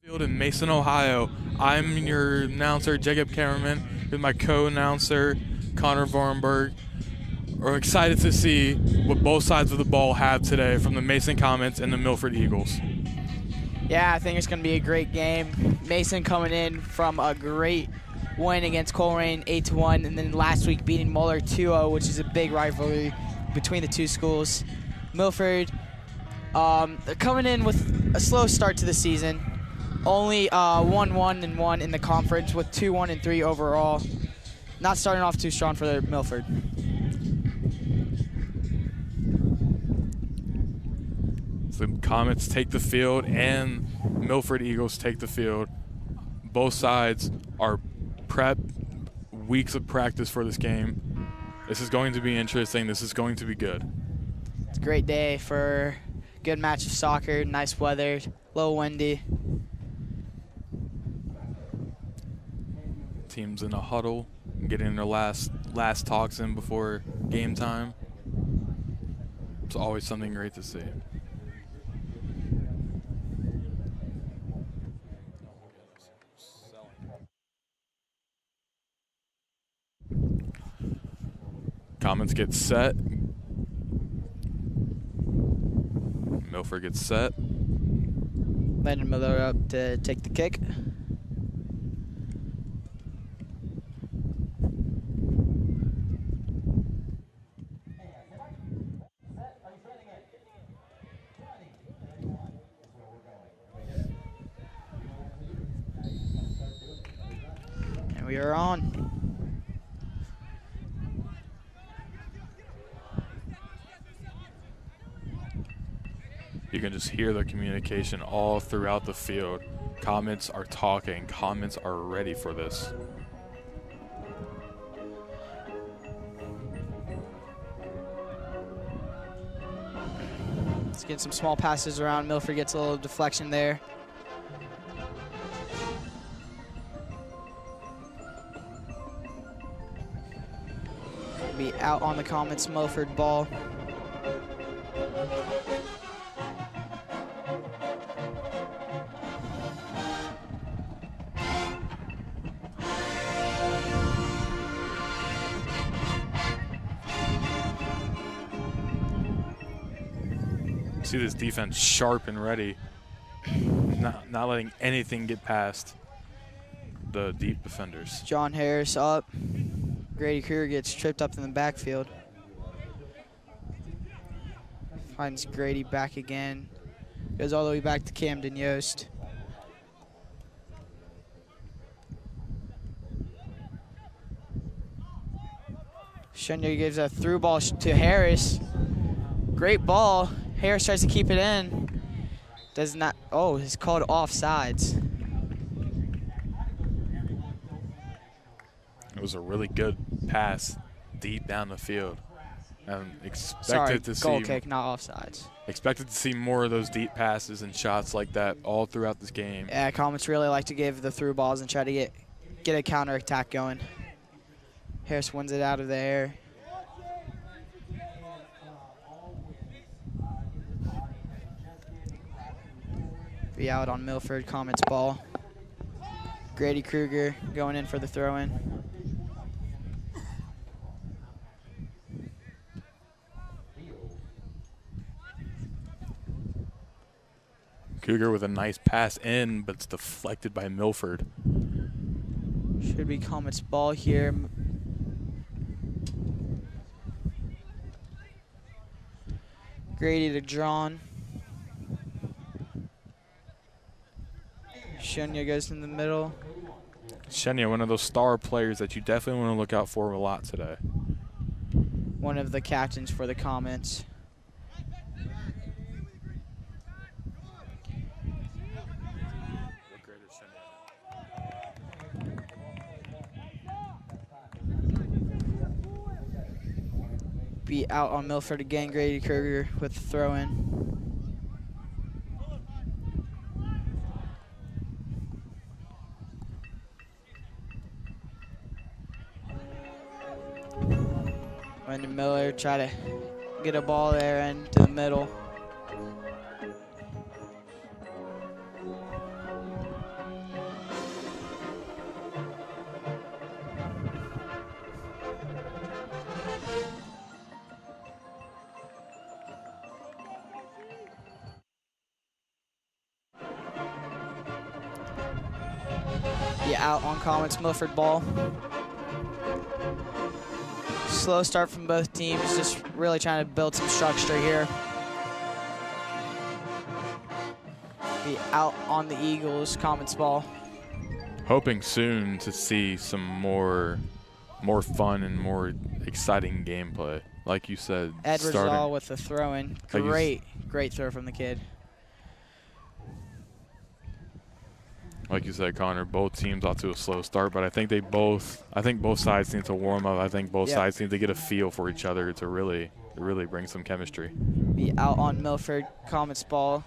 Field in Mason, Ohio. I'm your announcer, Jacob Kammerman, with my co-announcer, Connor Vornberg. We're excited to see what both sides of the ball have today from the Mason Comets and the Milford Eagles. Yeah, I think it's going to be a great game. Mason coming in from a great win against Coleraine 8-1, and then last week beating Muller 2-0, which is a big rivalry between the two schools. Milford coming in with a slow start to the season. Only 1-1-1 in the conference with 2-1-3 overall. Not starting off too strong for Milford. The Comets take the field and Milford Eagles take the field. Both sides are prepped, weeks of practice for this game. This is going to be interesting. This is going to be good. It's a great day for a good match of soccer. Nice weather, a little windy. Teams in a huddle, getting their last talks in before game time. It's always something great to see. Comets get set. Milford gets set. Landon Miller up to take the kick. And we are on. You can just hear the communication all throughout the field. Comets are talking. Comets are ready for this. Let's get some small passes around. Milford gets a little deflection there. Be out on the Comets Milford ball. See this defense sharp and ready, not letting anything get past the deep defenders. John Harris up. Grady Kruger gets tripped up in the backfield. Finds Grady back again. Goes all the way back to Camden Yost. Shunya gives a through ball to Harris. Great ball. Harris tries to keep it in. Does not. Oh, he's called offsides. It was a really good pass deep down the field. And expected to see goal kick, not offsides. Expected to see more of those deep passes and shots like that all throughout this game. Yeah, Comets really like to give the through balls and try to get a counterattack going. Harris wins it out of the air. Be out on Milford, Comets ball. Grady Kruger going in for the throw-in. Kruger with a nice pass in, but it's deflected by Milford. Should be Comets ball here. Grady to Drawn. Shunya goes in the middle. Shunya, one of those star players that you definitely want to look out for a lot today. One of the captains for the Comets. Be out on Milford again. Grady Kruger with the throw-in. Brandon Miller try to get a ball there into the middle. be out on Comets. Milford ball. Slow start from both teams, just really trying to build some structure here. Be out on the Eagles. Comets ball. Hoping soon to see some more fun and more exciting gameplay. Like you said, Edwards all with the throw-in. Great throw from the kid. Like you said, Connor, both teams off to a slow start, but I think both sides need to warm up. I think both sides need to get a feel for each other to really bring some chemistry. Be out on Milford. Comets ball.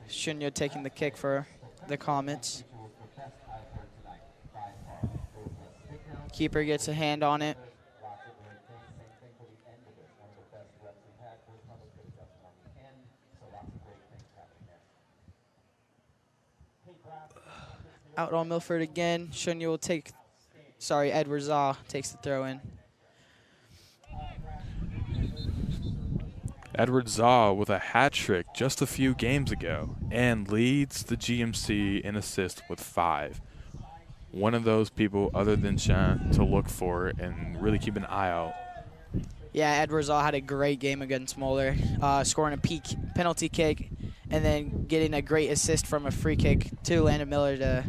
Shunyo taking the kick for the Comets. Keeper gets a hand on it. Out on Milford again. Shunyo will take, Edwards takes the throw in. Edward Zaw with a hat trick just a few games ago and leads the GMC in assist with 5. One of those people other than Shan to look for and really keep an eye out. Yeah, Edward Zaw had a great game against Moeller, scoring a penalty kick and then getting a great assist from a free kick to Landon Miller to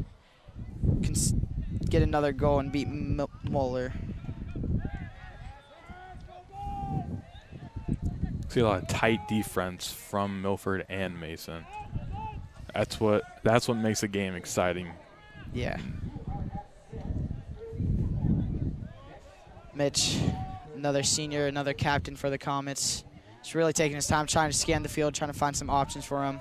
get another goal and beat Moeller. See a lot of tight defense from Milford and Mason. That's what makes the game exciting. Yeah. Mitch, another senior, another captain for the Comets. He's really taking his time trying to scan the field, trying to find some options for him.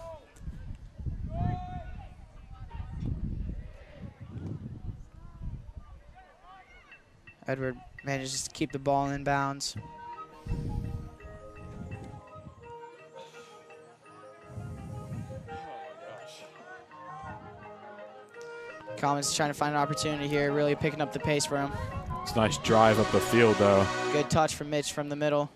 Edward manages to keep the ball in bounds. Comets trying to find an opportunity here, really picking up the pace for him. It's a nice drive up the field, though. Good touch from Mitch from the middle.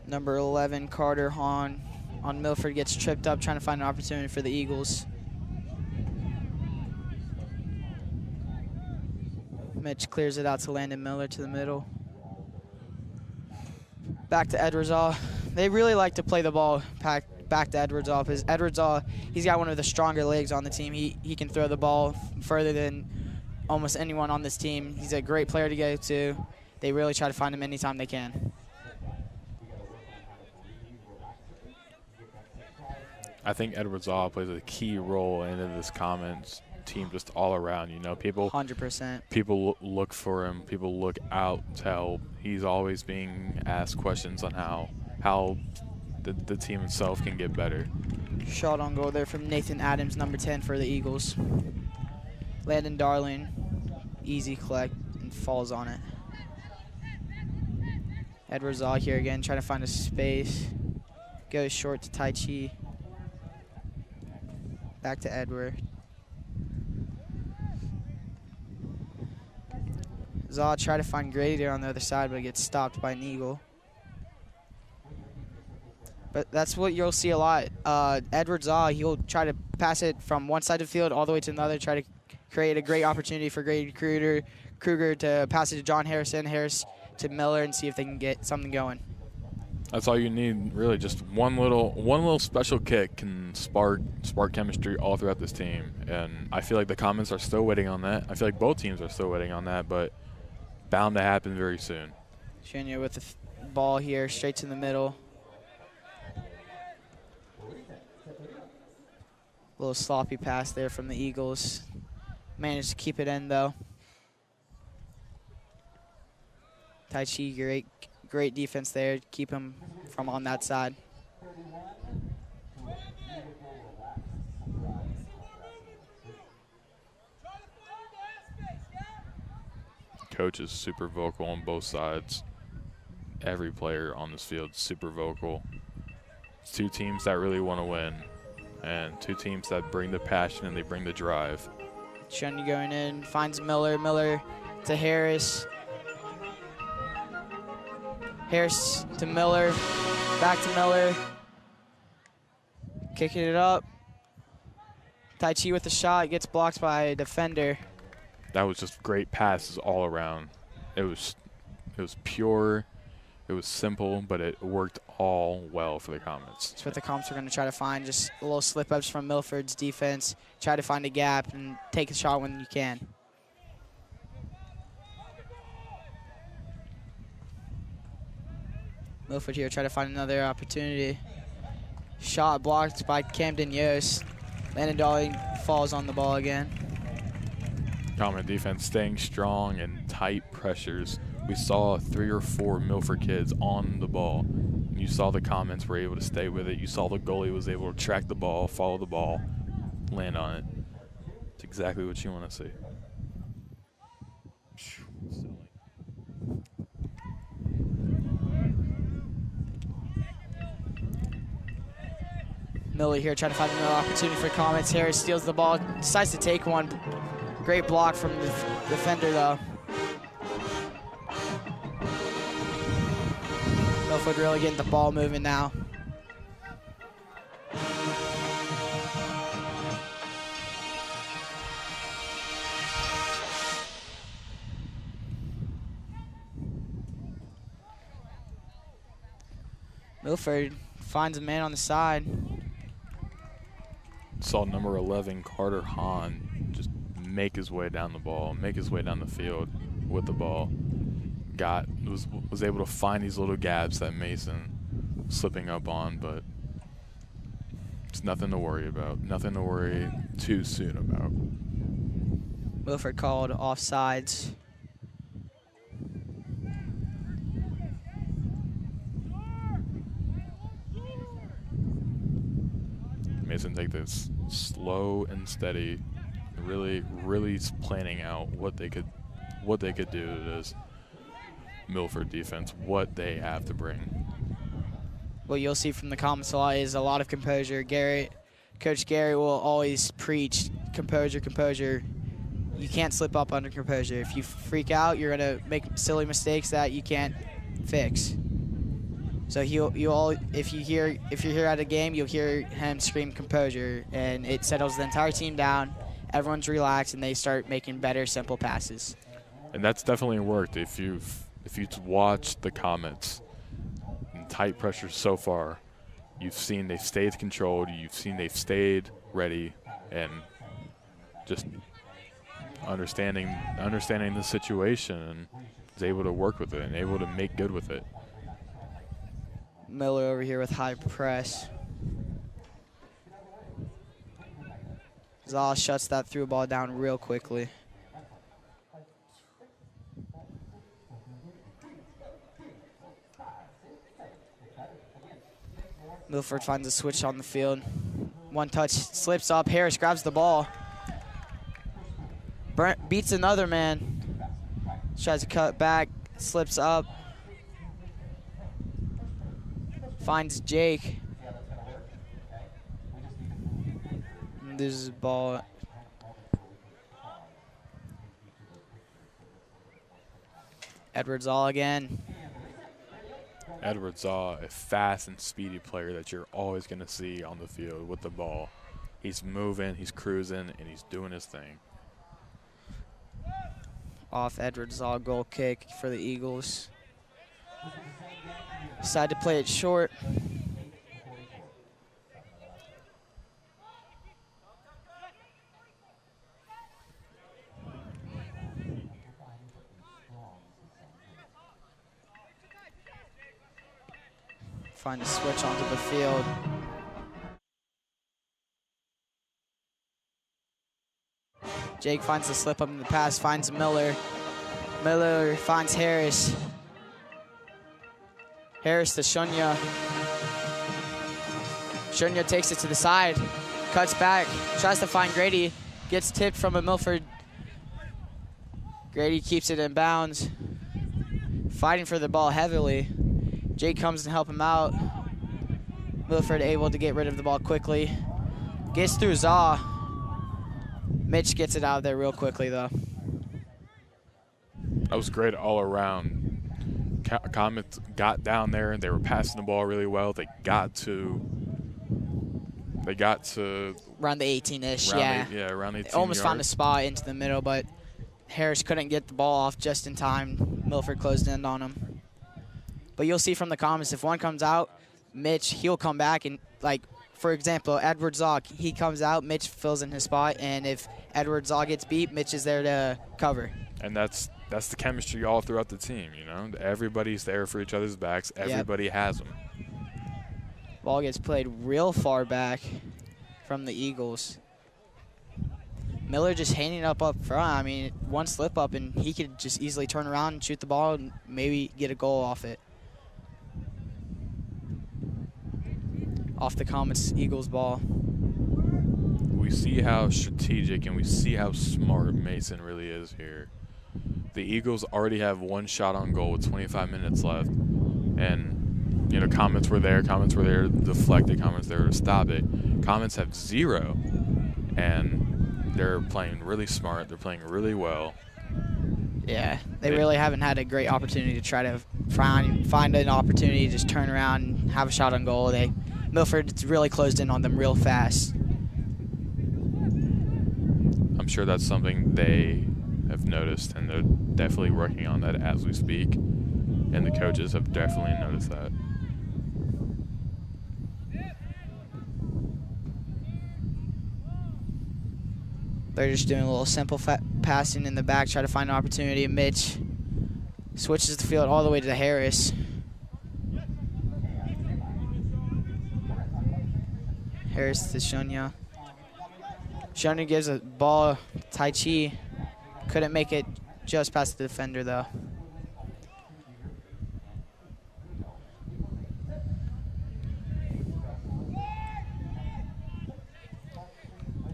Number 11, Carter Hahn on Milford gets tripped up, trying to find an opportunity for the Eagles. Mitch clears it out to Landon Miller to the middle. Back to Edwards. They really like to play the ball back to Edwards because Edwards, he's got one of the stronger legs on the team. He can throw the ball further than almost anyone on this team. He's a great player to go to. They really try to find him anytime they can. I think Edward Zaw plays a key role into this Comets team just all around. You know, people 100%. People look for him. People look out to help. He's always being asked questions on how the team itself can get better. Shot on goal there from Nathan Adams, number 10 for the Eagles. Landon Darling, easy collect and falls on it. Edward Zaw here again, trying to find a space. Goes short to Tai Chi. Back to Edward. Zaw try to find Grady there on the other side, but gets stopped by an Eagle. But that's what you'll see a lot. Edward Zaw, he'll try to pass it from one side of the field all the way to another, try to create a great opportunity for Grady Kruger to pass it to John Harrison, Harris to Miller, and see if they can get something going. That's all you need, really. Just one little special kick can spark chemistry all throughout this team. And I feel like the Comets are still waiting on that. I feel like both teams are still waiting on that, but bound to happen very soon. Shania with the ball here, straight to the middle. A little sloppy pass there from the Eagles. Managed to keep it in, though. Tai Chi, great defense there. Keep him from on that side. Coach is super vocal on both sides. Every player on this field is super vocal. It's two teams that really want to win. and two teams that bring the passion and they bring the drive. Shunya going in, finds Miller. Miller to Harris. Harris to Miller. Back to Miller. Kicking it up. Tai Chi with the shot, gets blocked by a defender. That was just great passes all around. It was pure, it was simple, but it worked all well for the Comets. That's what the Comets are going to try to find, just a little slip-ups from Milford's defense. Try to find a gap and take a shot when you can. Milford here, try to find another opportunity. Shot blocked by Camden Yost. Landon Dolly falls on the ball again. Comet defense staying strong and tight pressures. We saw 3 or 4 Milford kids on the ball. You saw the Comets were able to stay with it. You saw the goalie was able to track the ball, follow the ball, land on it. It's exactly what you want to see. Miller here trying to find another opportunity for Comets. Harris steals the ball, decides to take one. Great block from the defender, though. Milford really getting the ball moving now. Milford finds a man on the side. Saw number 11, Carter Hahn, just make his way down the ball, make his way down the field with the ball. Was able to find these little gaps that Mason was slipping up on, but it's nothing to worry about. Nothing to worry too soon about. Milford called offsides. Mason take this slow and steady, really planning out what they could do to this Milford defense, what they have to bring. What you'll see from the Comets a lot is a lot of composure. Coach Gary will always preach composure, composure. You can't slip up under composure. If you freak out, you're gonna make silly mistakes that you can't fix. So if you're here at a game, you'll hear him scream composure, and it settles the entire team down. Everyone's relaxed, and they start making better, simple passes. And that's definitely worked. If you've watched the Comets in tight pressure so far, you've seen they've stayed controlled. You've seen they've stayed ready, and just understanding the situation, and is able to work with it and able to make good with it. Miller over here with high press. Zal shuts that through ball down real quickly. Milford finds a switch on the field. One touch, slips up. Harris grabs the ball. Brent beats another man. Tries to cut back, slips up. Finds Jake. Loses the ball. Edwards all again. Edwards Zaw, a fast and speedy player that you're always going to see on the field with the ball. He's moving, he's cruising, and he's doing his thing. Off Edwards Zaw, goal kick for the Eagles. Decided to play it short. Find a switch onto the field. Jake finds the slip up in the pass, finds Miller. Miller finds Harris. Harris to Shunya. Shunya takes it to the side, cuts back, tries to find Grady, gets tipped from a Milford. Grady keeps it in bounds, fighting for the ball heavily. Jake comes to help him out. Milford able to get rid of the ball quickly. Gets through Zaw. Mitch gets it out of there real quickly, though. That was great all around. Comets got down there and they were passing the ball really well. They got to around the 18-ish, yeah. Around 18 almost yards. found a spot into the middle, but Harris couldn't get the ball off just in time. Milford closed in on him. But you'll see from the comments, if one comes out, Mitch, he'll come back and, like, for example, Edward Zaw, he comes out, Mitch fills in his spot, and if Edward Zaw gets beat, Mitch is there to cover. And that's the chemistry all throughout the team, you know? Everybody's there for each other's backs. Everybody has them. Ball gets played real far back from the Eagles. Miller just hanging up front. I mean, one slip up and he could just easily turn around and shoot the ball and maybe get a goal off it. Off the Comets Eagles ball. We see how strategic and we see how smart Mason really is here. The Eagles already have one shot on goal with 25 minutes left. And, you know, Comets were there to deflect it. Comets there to stop it. Comets have 0. And they're playing really smart. They're playing really well. Yeah, they really haven't had a great opportunity to try to find an opportunity to just turn around and have a shot on goal. Milford's really closed in on them real fast. I'm sure that's something they have noticed, and they're definitely working on that as we speak. And the coaches have definitely noticed that. They're just doing a little simple passing in the back, try to find an opportunity. Mitch switches the field all the way to Harris. Harris to Shunya. Shunya gives a ball Tai Chi. Couldn't make it just past the defender, though.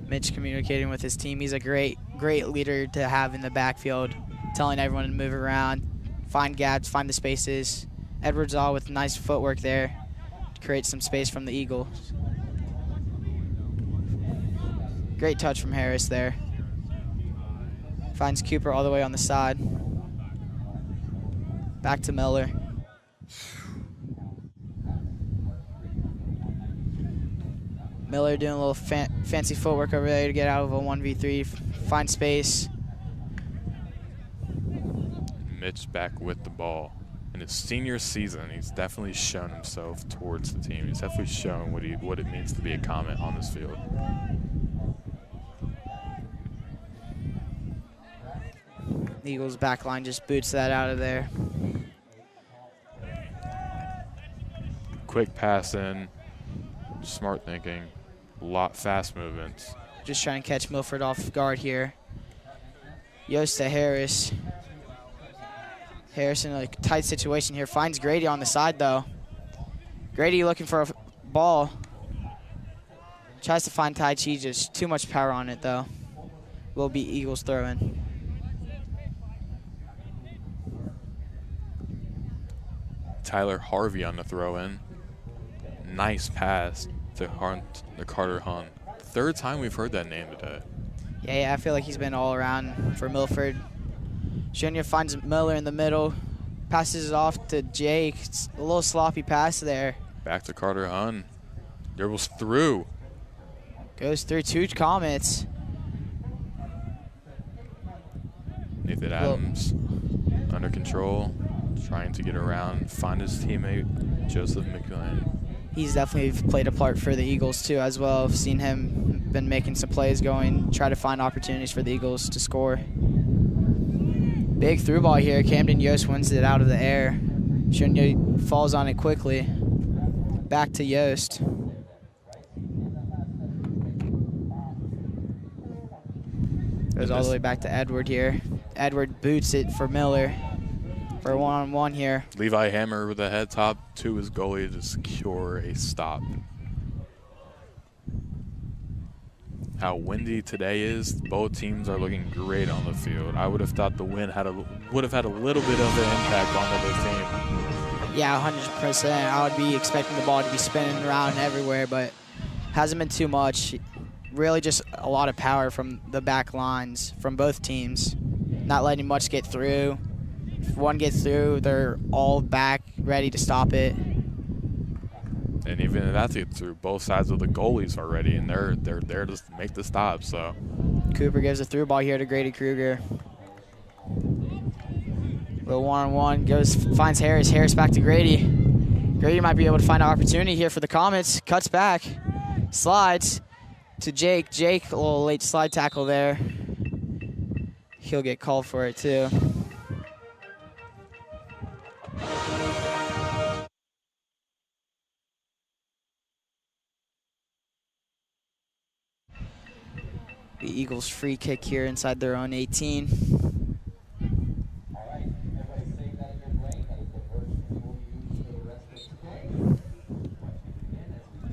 Mitch communicating with his team. He's a great leader to have in the backfield, telling everyone to move around, find gaps, find the spaces. Edwards all with nice footwork there to create some space from the Eagles. Great touch from Harris there. Finds Cooper all the way on the side. Back to Miller. Miller doing a little fancy footwork over there to get out of a 1v3, find space. Mitch back with the ball. In his senior season, he's definitely shown himself towards the team. He's definitely shown what it means to be a Comet on this field. The Eagles back line just boots that out of there. Quick pass in, smart thinking, fast movements. Just trying to catch Milford off guard here. Yost to Harris. Harris in a tight situation here. Finds Grady on the side, though. Grady looking for a ball. Tries to find Tai Chi, just too much power on it, though. Will be Eagles throw-in. Tyler Harvey on the throw-in. Nice pass to Carter Hunt. Third time we've heard that name today. Yeah, I feel like he's been all around for Milford. Junior finds Miller in the middle, passes it off to Jake. It's a little sloppy pass there. Back to Carter Hunt. Dribbles through. Goes through 2 Comets. Nathan Adams under control, trying to get around, find his teammate, Joseph McLean. He's definitely played a part for the Eagles, too, as well. I've seen him been making some plays going, try to find opportunities for the Eagles to score. Big through ball here. Camden Yost wins it out of the air. Shunya falls on it quickly. Back to Yost. Goes all the way back to Edward here. Edward boots it for Miller for a one-on-one here. Levi Hammer with a head top to his goalie to secure a stop. How windy today is, both teams are looking great on the field. I would have thought the wind would have had a little bit of an impact on the other team. Yeah, 100%. I would be expecting the ball to be spinning around everywhere, but hasn't been too much. really just a lot of power from the back lines from both teams, not letting much get through. If one gets through, they're all back ready to stop it. And even if that gets through, both sides of the goalies are ready, and they're there to make the stop. So Cooper gives a through ball here to Grady Kruger. Little one-on-one, finds Harris. Harris back to Grady. Grady might be able to find an opportunity here for the Comets. Cuts back, slides to Jake. Jake, a little late slide tackle there. He'll get called for it too. The Eagles free kick here inside their own 18.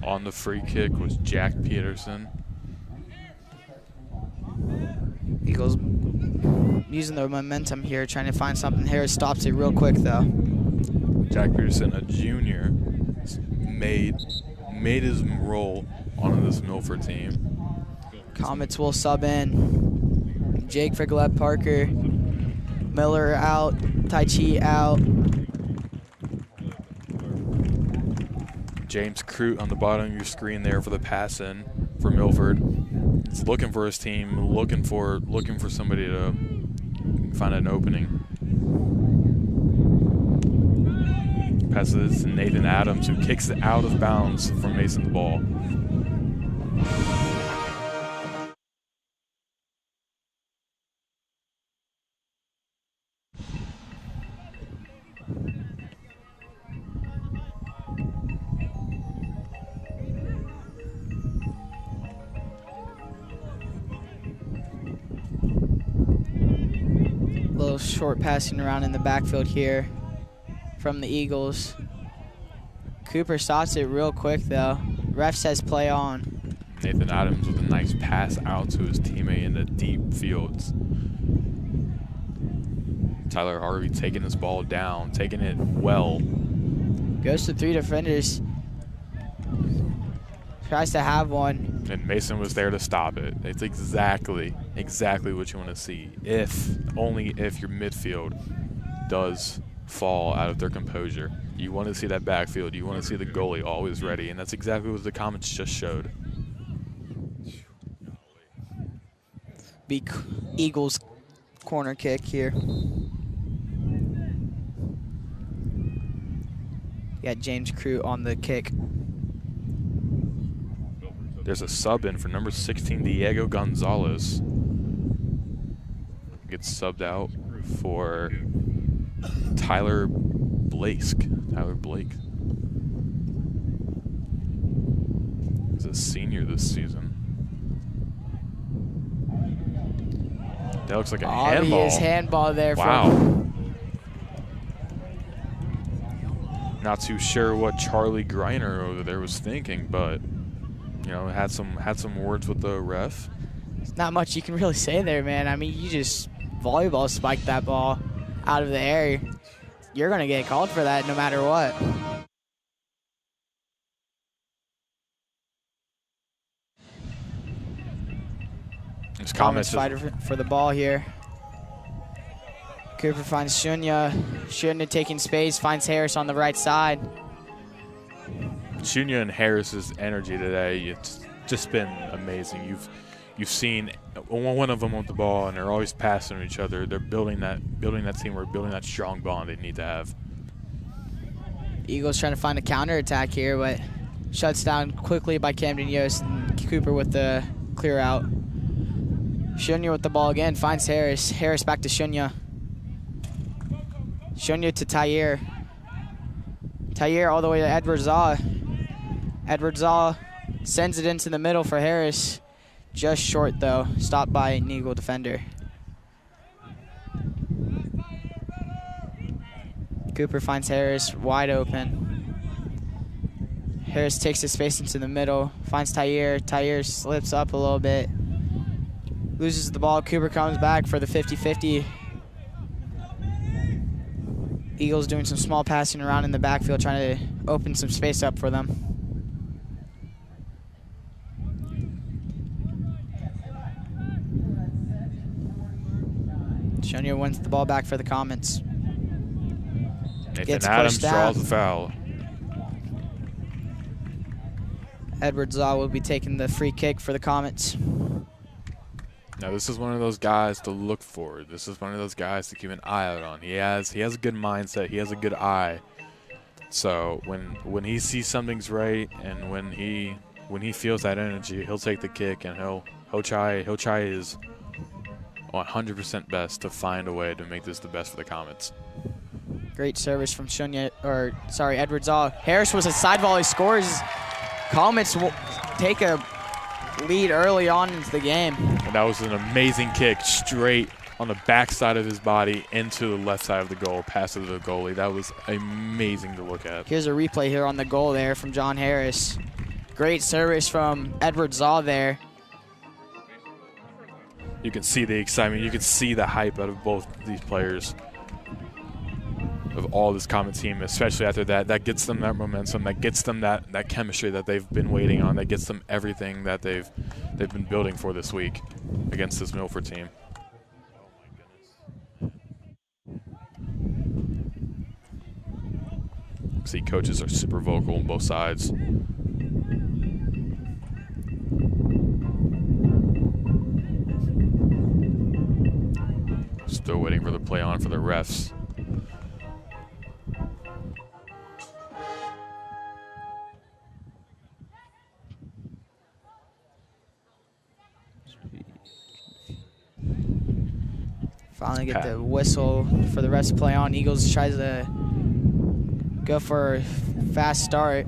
On the free kick was Jack Peterson. Eagles using their momentum here, trying to find something. Harris stops it real quick though. Jack Peterson, a junior, made his role on this Milford team. Comets will sub in. Jake for Gleb Parker. Miller out. Tai Chi out. James Crute on the bottom of your screen there for the pass in for Milford. He's looking for his team, looking for somebody to find an opening. Passes to Nathan Adams, who kicks it out of bounds from Mason's ball. Little short passing around in the backfield here from the Eagles. Cooper stops it real quick though. Ref says play on. Nathan Adams with a nice pass out to his teammate in the deep fields. Tyler Harvey taking this ball down, taking it well. Goes to 3 defenders. Tries to have one. And Mason was there to stop it. It's exactly what you want to see. Only if your midfield does fall out of their composure. You want to see that backfield. You want to see the goalie always ready, and that's exactly what the Comets just showed. Big Eagles corner kick here. Got James Crute on the kick. There's a sub in for number 16, Diego Gonzalez. Gets subbed out for Tyler Blake. He's a senior this season. That looks like a handball. Obvious handball there. Wow. Not too sure what Charlie Greiner over there was thinking, but you know, had some words with the ref. There's not much you can really say there, man. I mean, you just volleyball spiked that ball out of the air. You're gonna get called for that no matter what. Comets fighter for the ball here. Cooper finds Shunya. Shunya taking space, finds Harris on the right side. Shunya and Harris's energy today, it's just been amazing. You've seen one of them with the ball, and they're always passing each other. They're building that teamwork, building that strong bond they need to have. Eagles trying to find a counterattack here, but shuts down quickly by Camden Yost, and Cooper with the clear out. Shunya with the ball again, finds Harris. Harris back to Shunya. Shunya to Tyer. Tyer all the way to Edward Zaw. Edward Zaw sends it into the middle for Harris. Just short though, stopped by an Eagle defender. Cooper finds Harris wide open. Harris takes his space into the middle, finds Tyer. Tyer slips up a little bit. Loses the ball. Cooper comes back for the 50-50. Eagles doing some small passing around in the backfield, trying to open some space up for them. Jr. wins the ball back for the Comets. Nathan Adams draws the foul. Edward Zaw will be taking the free kick for the Comets. Now this is one of those guys to look for. This is one of those guys to keep an eye out on. He has a good mindset. He has a good eye. So when he sees something's right and when he feels that energy, he'll take the kick and he'll try his 100% best to find a way to make this the best for the Comets. Great service from Edward Zaw. Harris was a side volley, scores. Comets will take a lead early on into the game. And that was an amazing kick straight on the backside of his body into the left side of the goal, pass to the goalie. That was amazing to look at. Here's a replay here on the goal there from John Harris. Great service from Edward Zaw there. You can see the excitement. You can see the hype out of both these players, of all this Comet team, especially after that. That gets them that momentum. That gets them that chemistry that they've been waiting on. That gets them everything that they've been building for this week against this Milford team. See, coaches are super vocal on both sides. Still waiting for the play on for the refs. Finally get the whistle for the refs to play on. Eagles tries to go for a fast start.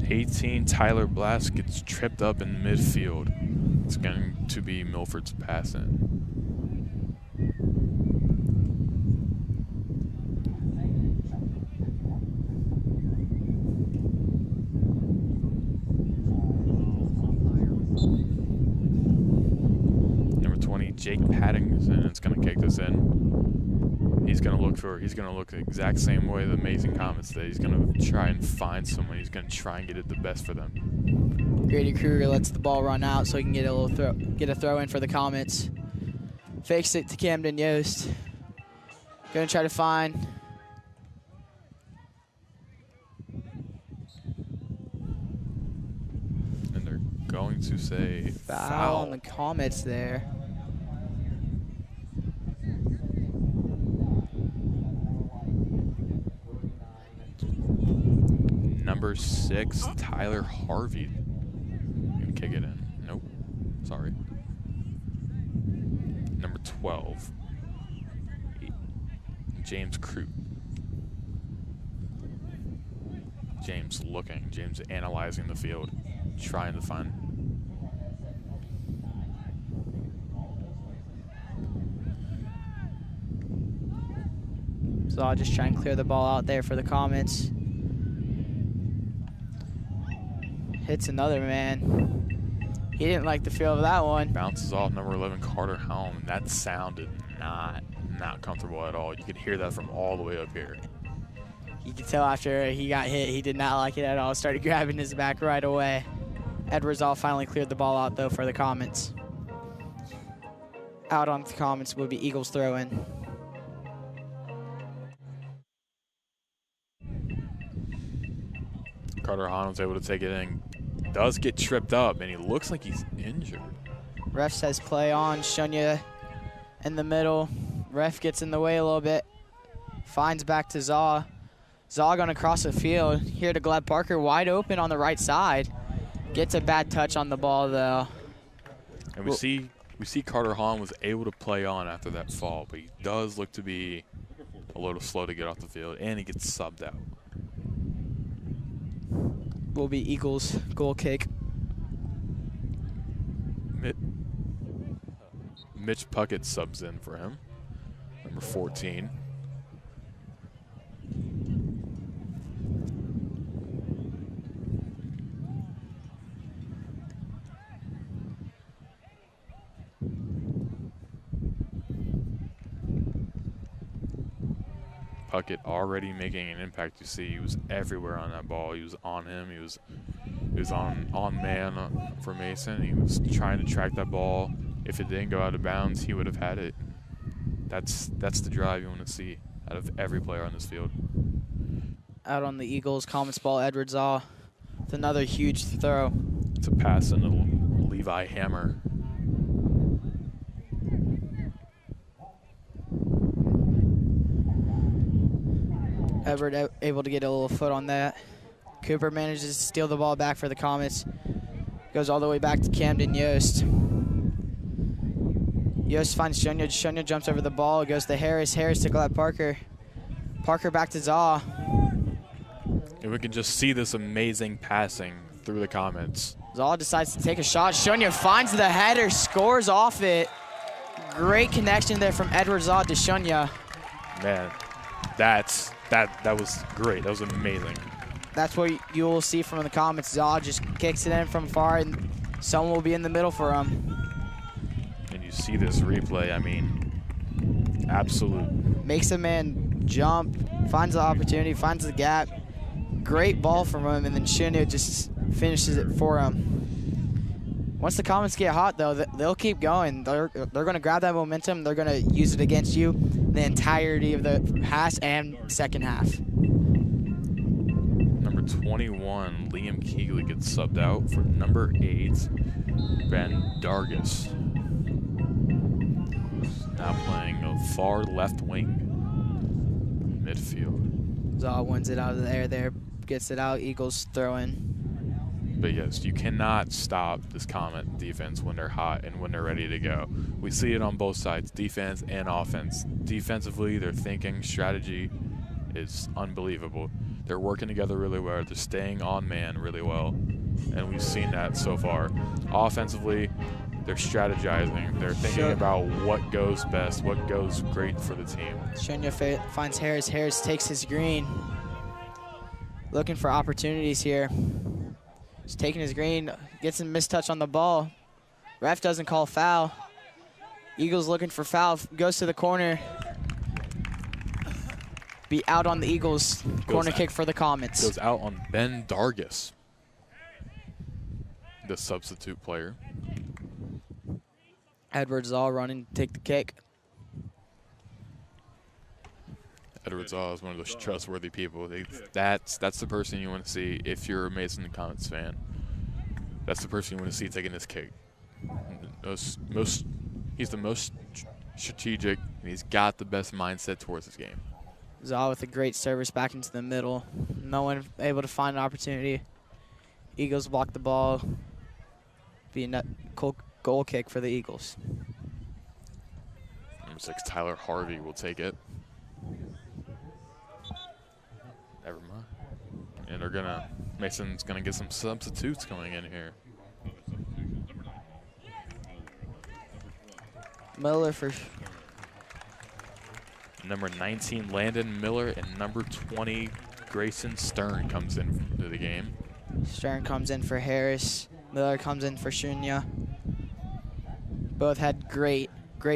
18, Tyler Blast gets tripped up in midfield. It's going to be Milford's pass in. Number 20, Jake Paddington, it's going to kick this in. He's going to look the exact same way the amazing Comets did. He's going to try and find someone. He's going to try and get it the best for them. Grady Kruger lets the ball run out so he can get a throw in for the Comets. Fakes it to Camden Yost. Going to try to find. And they're going to say foul on the Comets there. Number 6, Tyler Harvey. Gonna kick it in. Nope. Sorry. Number 12, James Crute. James looking. James analyzing the field, trying to find. So I'll just try and clear the ball out there for the Comets. Hits another man. He didn't like the feel of that one. Bounces off number 11, Carter Helm. That sounded not comfortable at all. You could hear that from all the way up here. You could tell after he got hit, he did not like it at all. Started grabbing his back right away. Edwards all finally cleared the ball out, though, for the Comets. Out on the Comets would be Eagles throw in. Carter Hahn was able to take it in. Does get tripped up, and he looks like he's injured. Ref says play on. Shunya in the middle. Ref gets in the way a little bit. Finds back to Zaw. Zaw going to cross the field. Here to Gleb Parker, wide open on the right side. Gets a bad touch on the ball, though. And we see Carter Hahn was able to play on after that fall, but he does look to be a little slow to get off the field, and he gets subbed out. Will be Eagles goal kick. Mitch Puckett subs in for him, number 14. Puckett already making an impact. You see, he was everywhere on that ball. He was on him. He was on man for Mason. He was trying to track that ball. if it didn't go out of bounds, he would have had it. That's the drive you want to see out of every player on this field. Out on the Eagles, Comets ball, Edwards with another huge throw. It's a pass into Levi Hammer. Edward able to get a little foot on that. Cooper manages to steal the ball back for the Comets. Goes all the way back to Camden Yost. Yost finds Shunya. Shunya jumps over the ball. Goes to Harris. Harris to Glad Parker. Parker back to Zaw. And we can just see this amazing passing through the Comets. Zaw decides to take a shot. Shunya finds the header, scores off it. Great connection there from Edward Zaw to Shunya. Man, that was great. That was amazing. That's what you will see from the Comets. Zaw just kicks it in from far, and someone will be in the middle for him. And you see this replay, I mean, absolute. Makes a man jump, finds the opportunity, finds the gap. Great ball from him, and then Shunya just finishes it for him. Once the Comets get hot, though, they'll keep going. They're going to grab that momentum. They're going to use it against you the entirety of the pass and second half. Number 21, Liam Keegley gets subbed out for number 8, Ben Dargis. Now playing a far left wing midfield. Zaw wins it out of the air there, gets it out. Eagles throw in. But yes, you cannot stop this Comet defense when they're hot and when they're ready to go. We see it on both sides, defense and offense. Defensively, their thinking, strategy is unbelievable. They're working together really well. They're staying on man really well. And we've seen that so far. Offensively, they're strategizing. They're thinking about what goes best, what goes great for the team. Shunya finds Harris. Harris takes his green. Looking for opportunities here. He's taking his green, gets a mistouch on the ball. Ref doesn't call foul. Eagles looking for foul, goes to the corner. Be out on the Eagles. Corner kick for the Comets. Goes out on Ben Dargis, the substitute player. Edwards all running to take the kick. Edward Zaw is one of those trustworthy people. That's the person you want to see if you're a Mason Comets fan. That's the person you want to see taking this kick. He's the most strategic, and he's got the best mindset towards this game. Zaw with a great service back into the middle. No one able to find an opportunity. Eagles block the ball. Be a goal kick for the Eagles. Number 6, Tyler Harvey will take it. Never mind. And Mason's gonna get some substitutes going in here. Miller for number 19, Landon Miller, and number 20, Grayson Stern comes into the game. Stern comes in for Harris. Miller comes in for Shunya. Both had great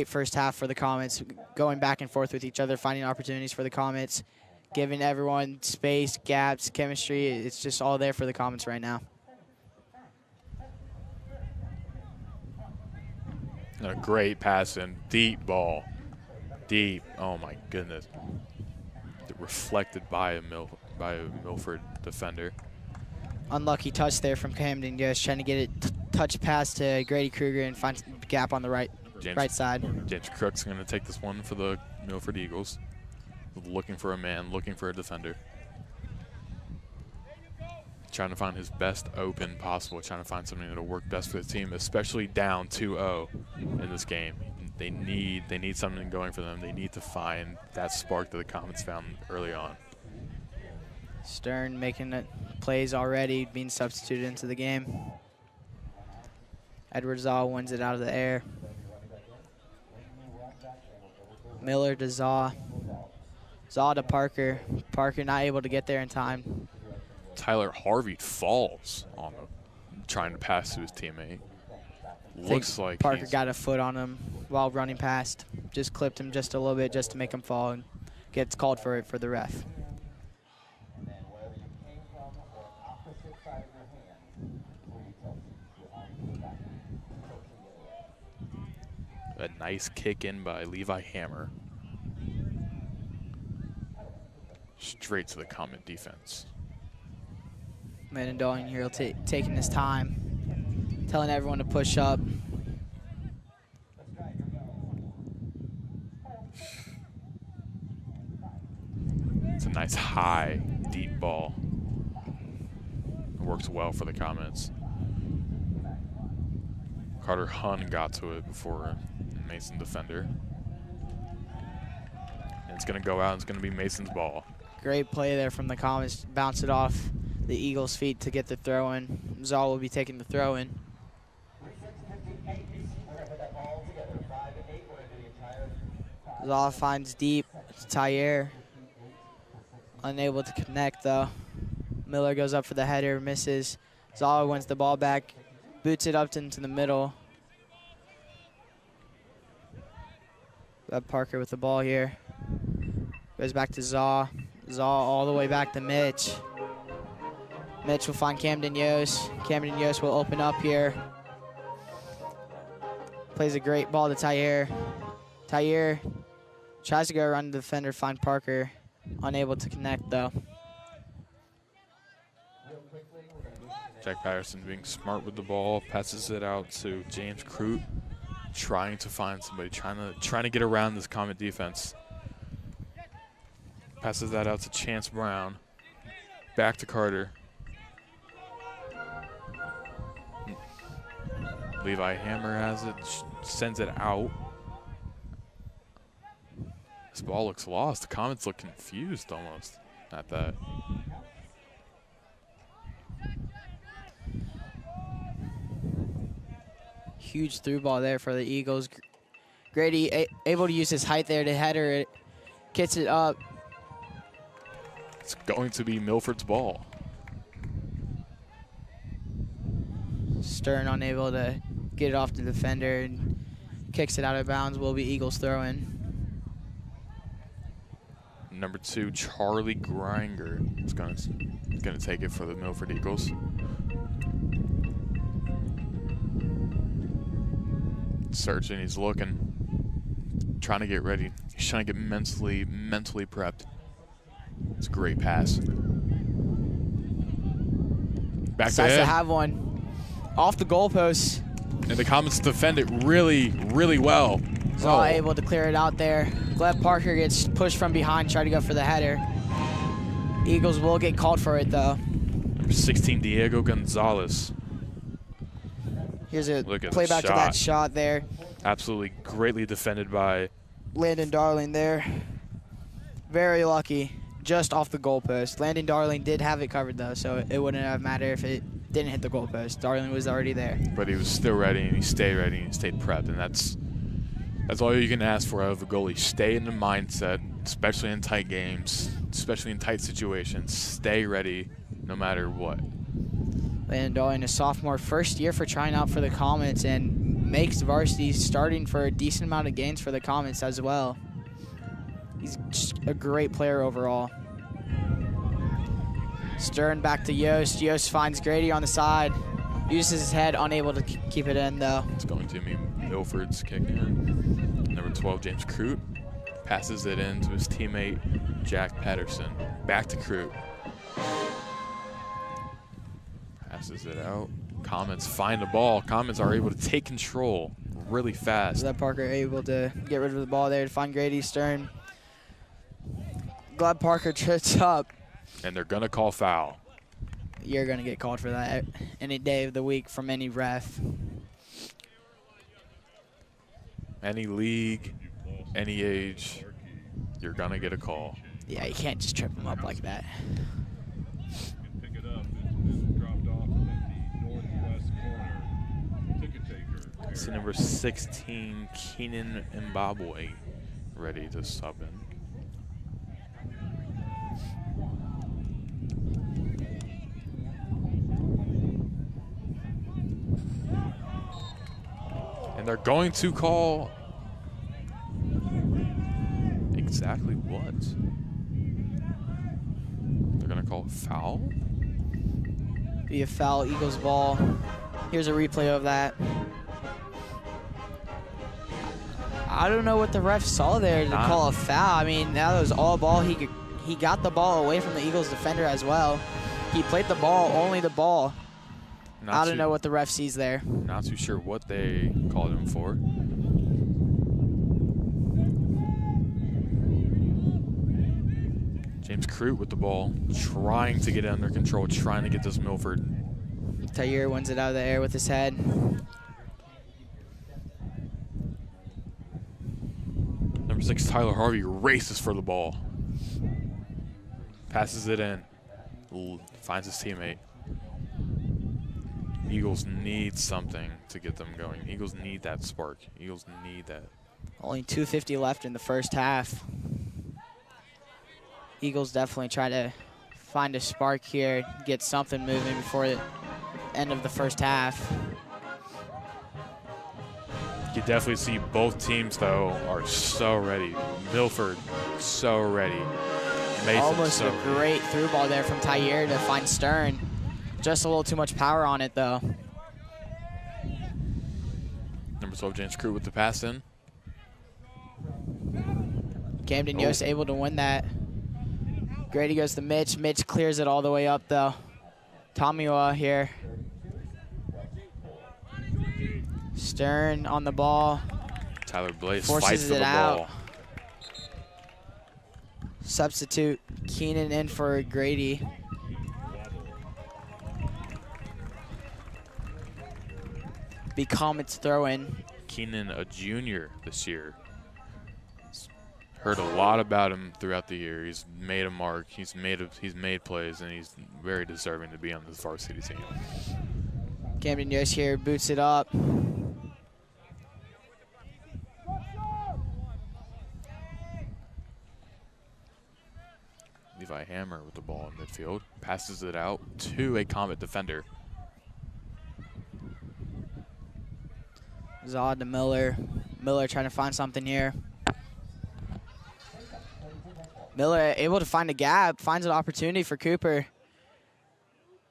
first half for the Comets, going back and forth with each other, finding opportunities for the Comets, giving everyone space, gaps, chemistry. It's just all there for the Comets right now. A great pass and deep ball. Deep. Oh my goodness. Reflected by a Milford defender. Unlucky touch there from Camden Yost, trying to get it touch pass to Grady Kruger and find a gap on the right side. James Crook's going to take this one for the Milford Eagles. Looking for a man, looking for a defender. Trying to find his best open possible, trying to find something that'll work best for the team, especially down 2-0 in this game. They need something going for them. They need to find that spark that the Comets found early on. Stern making it plays already, being substituted into the game. Edward Zaw wins it out of the air. Miller to Zaw. Zaw to Parker. Parker not able to get there in time. Tyler Harvey falls on him, trying to pass to his teammate. Looks like Parker got a foot on him while running past. Just clipped him just a little bit just to make him fall, and gets called for it for the ref. A nice kick in by Levi Hammer. Straight to the Comet defense. Landon Darling here taking his time, telling everyone to push up. It's a nice high, deep ball. It works well for the Comets. Carter Hunn got to it before a Mason defender. And it's going to go out, and it's going to be Mason's ball. Great play there from the Comets. Bounce it off the Eagles' feet to get the throw in. Zaw will be taking the throw in. Zaw finds deep. It's Tyer. Unable to connect though. Miller goes up for the header, misses. Zaw wins the ball back, boots it up into the middle. Gleb Parker with the ball here. Goes back to Zaw. Zaw all the way back to Mitch. Mitch will find Camden Yost. Camden Yost will open up here. Plays a great ball to Tyer. Tyer tries to go around the defender, find Parker. Unable to connect though. Jack Patterson being smart with the ball, passes it out to James Crute, trying to find somebody, trying to get around this Comet defense. Passes that out to Chance Brown. Back to Carter. Levi Hammer has it, sends it out. This ball looks lost. The Comets look confused almost at that. Huge through ball there for the Eagles. Grady able to use his height there to header it. Gets it up. It's going to be Milford's ball. Stern unable to get it off the defender and kicks it out of bounds. Will be Eagles throw in. Number 2, Charlie Gringer is going to take it for the Milford Eagles. Searching, he's looking, trying to get ready. He's trying to get mentally prepped. It's a great pass. Back Decides to to have one off the goalpost. And the Comets defend it really, really well. Zaw able to clear it out there. Gleb Parker gets pushed from behind, try to go for the header. Eagles will get called for it though. Number 16, Diego Gonzalez. Here's a playback to that shot there. Absolutely greatly defended by Landon Darling there. Very lucky, just off the goalpost. Landon Darling did have it covered though, so it wouldn't have mattered if it didn't hit the goalpost. Darling was already there. But he was still ready, and he stayed ready, and he stayed prepped, and that's all you can ask for out of a goalie. Stay in the mindset, especially in tight games, especially in tight situations. Stay ready no matter what. Landon Darling, a sophomore, first year for trying out for the Comets, and makes varsity, starting for a decent amount of games for the Comets as well. He's just a great player overall. Stern back to Yost. Yost finds Grady on the side. Uses his head, unable to keep it in though. It's going to be Milford's kick in. Number 12, James Crute, passes it in to his teammate, Jack Patterson. Back to Crute. Passes it out. Comets find the ball. Comets are able to take control really fast. Gleb Parker able to get rid of the ball there to find Grady. Stern. Gleb Parker trips up. And they're going to call foul. You're going to get called for that any day of the week from any ref. Any league, any age, you're going to get a call. Yeah, you can't just trip him up like that. See number 16, Keenan Mbabwe, ready to sub in. And they're going to call exactly what? They're going to call a foul? Be a foul, Eagles ball. Here's a replay of that. I don't know what the ref saw there to call a foul. I mean, that was all ball. He got the ball away from the Eagles defender as well. He played the ball, only the ball. I don't know what the ref sees there. Not too sure what they called him for. James Crute with the ball, trying to get it under control, trying to get this Milford. Tyre wins it out of the air with his head. Number 6, Tyler Harvey, races for the ball. Passes it in. Finds his teammate. Eagles need something to get them going. Eagles need that spark. Eagles need that. Only 2:50 left in the first half. Eagles definitely try to find a spark here, get something moving before the end of the first half. You definitely see both teams, though, are so ready. Milford, so ready. Mason, almost so a great through ball there from Tyre to find Stern. Just a little too much power on it, though. Number 12, James Crute with the pass in. Camden Yost able to win that. Grady goes to Mitch. Mitch clears it all the way up, though. Tomiwa here. Stern on the ball. Tyler Blaze forces fights for it the out. ball. Substitute Keenan in for Grady. Be Comets throw in. Keenan, a junior this year. Heard a lot about him throughout the year. He's made a mark. He's made plays, and he's very deserving to be on this varsity team. Camden Yost here boots it up. Levi Hammer with the ball in midfield. Passes it out to a Comet defender. Zod to Miller. Miller trying to find something here. Miller able to find a gap, finds an opportunity for Cooper.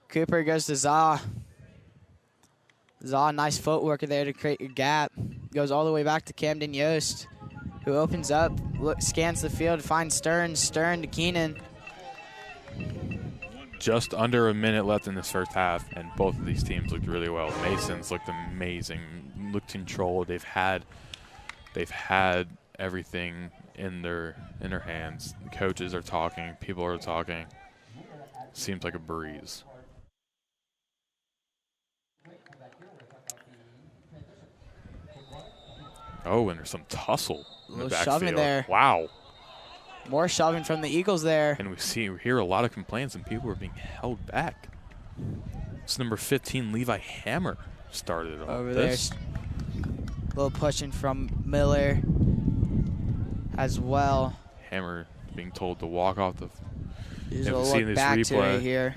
Cooper goes to Zaw. Zaw, nice footwork there to create a gap. Goes all the way back to Camden Yost, who opens up, scans the field, finds Stern. Stern to Keenan. Just under a minute left in this first half, and both of these teams looked really well. Masons looked amazing, looked controlled. They've had everything in their hands. The coaches are talking, people are talking. Seems like a breeze. Oh, and there's some tussle in the backfield. Shoving there. Wow. More shoving from the Eagles there. And we hear a lot of complaints, and people are being held back. It's number 15, Levi Hammer, started over this. there. A little pushing from Miller as well. Hammer being told to walk off the. He's a look back to it here.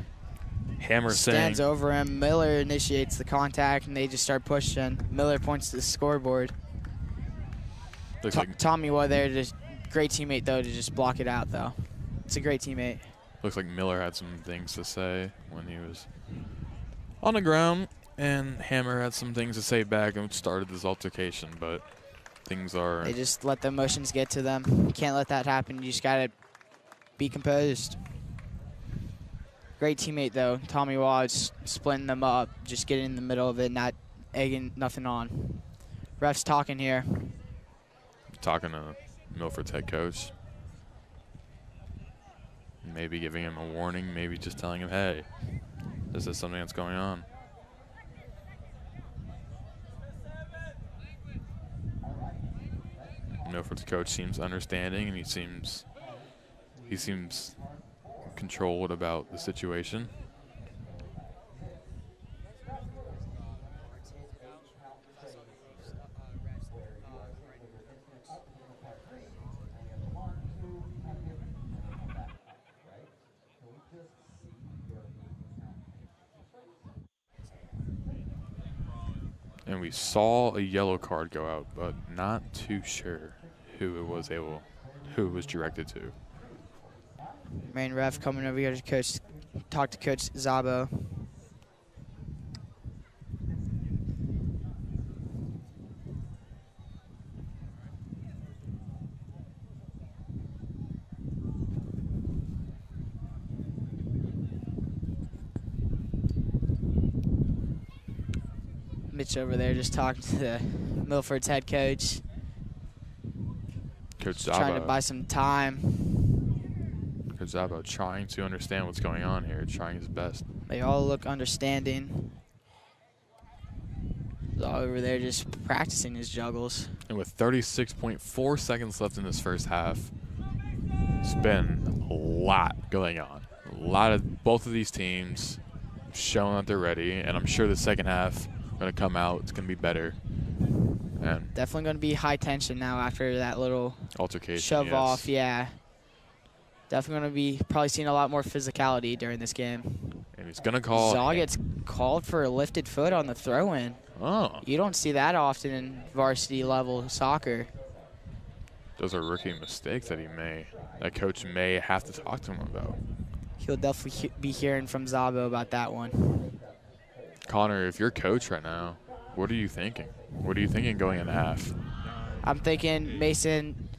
Hammer stands saying, over him. Miller initiates the contact, and they just start pushing. Miller points to the scoreboard. Looks like Tomiwa there, just great teammate though to just block it out though. It's a great teammate. Looks like Miller had some things to say when he was on the ground, and Hammer had some things to say back and started this altercation, but things are. They just let the emotions get to them. You can't let that happen. You just gotta be composed. Great teammate though. Tommy Watts splitting them up, just getting in the middle of it, not egging nothing on. Refs talking here. Talking to Milford's head coach. Maybe giving him a warning, maybe just telling him, hey, this is something that's going on. Milford's coach seems understanding, and he seems controlled about the situation. And we saw a yellow card go out, but not too sure who it was directed to. Main ref coming over here to talk to Coach Zabo. Mitch over there just talking to the Milford's head coach. Coach Just trying to buy some time. Coach Zabo trying to understand what's going on here, trying his best. They all look understanding. He's all over there just practicing his juggles. And with 36.4 seconds left in this first half, it's been a lot going on. A lot of both of these teams showing that they're ready, and I'm sure the second half going to come out. It's going to be better. And definitely going to be high tension now after that little altercation, shove yes. off. Yeah. Definitely going to be probably seeing a lot more physicality during this game. And he's going to call. Zaw gets called for a lifted foot on the throw-in. Oh. You don't see that often in varsity level soccer. Those are rookie mistakes that coach may have to talk to him about. He'll definitely be hearing from Zabo about that one. Connor, if you're coach right now, what are you thinking? What are you thinking going in half? I'm thinking, Mason,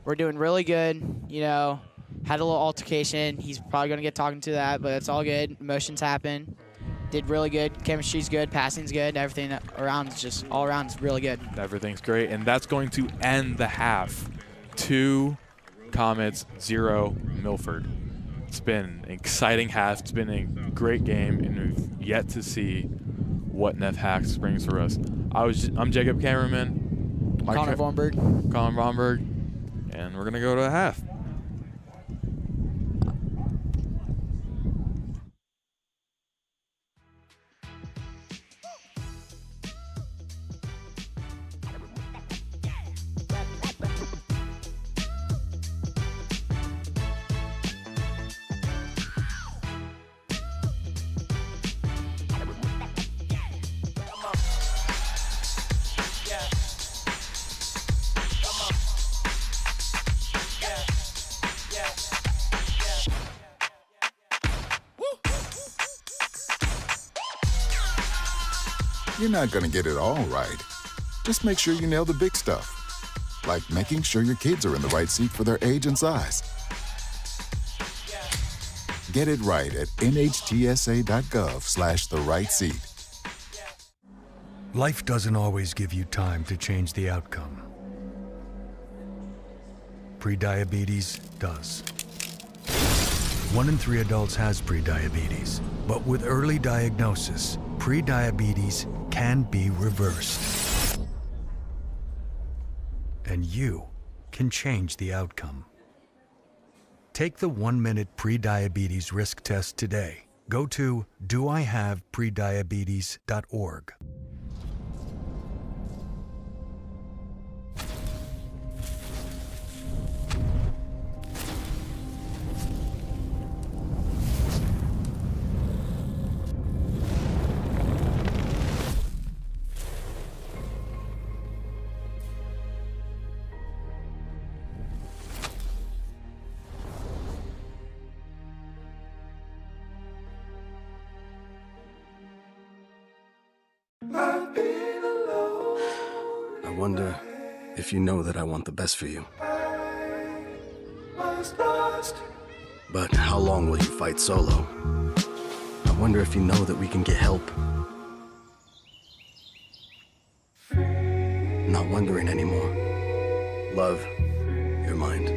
we're doing really good. You know, had a little altercation. He's probably going to get talking to that, but it's all good. Emotions happen. Did really good. Chemistry's good. Passing's good. Everything around is just all around is really good. Everything's great, and that's going to end the half. 2 Comets, 0 Milford. It's been an exciting half. It's been a great game, and we've yet to see what Neff Hacks brings for us. I'm Jacob Cameraman. Connor Vonberg. And we're going to go to half. You're not going to get it all right. Just make sure you nail the big stuff, like making sure your kids are in the right seat for their age and size. Get it right at nhtsa.gov/the-right-seat. Life doesn't always give you time to change the outcome. Prediabetes does. 1 in 3 adults has prediabetes, but with early diagnosis, prediabetes can be reversed. And you can change the outcome. Take the 1-minute prediabetes risk test today. Go to doihaveprediabetes.org. I wonder if you know that I want the best for you. But how long will you fight solo? I wonder if you know that we can get help. Not wondering anymore. Love, your mind.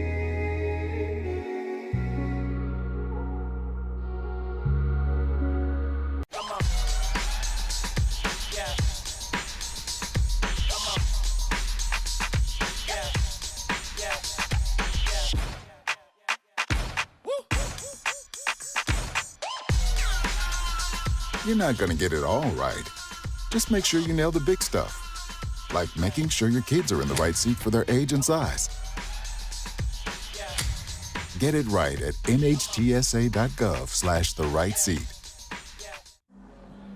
You're not going to get it all right. Just make sure you nail the big stuff, like making sure your kids are in the right seat for their age and size. Get it right at nhtsa.gov/the-right-seat.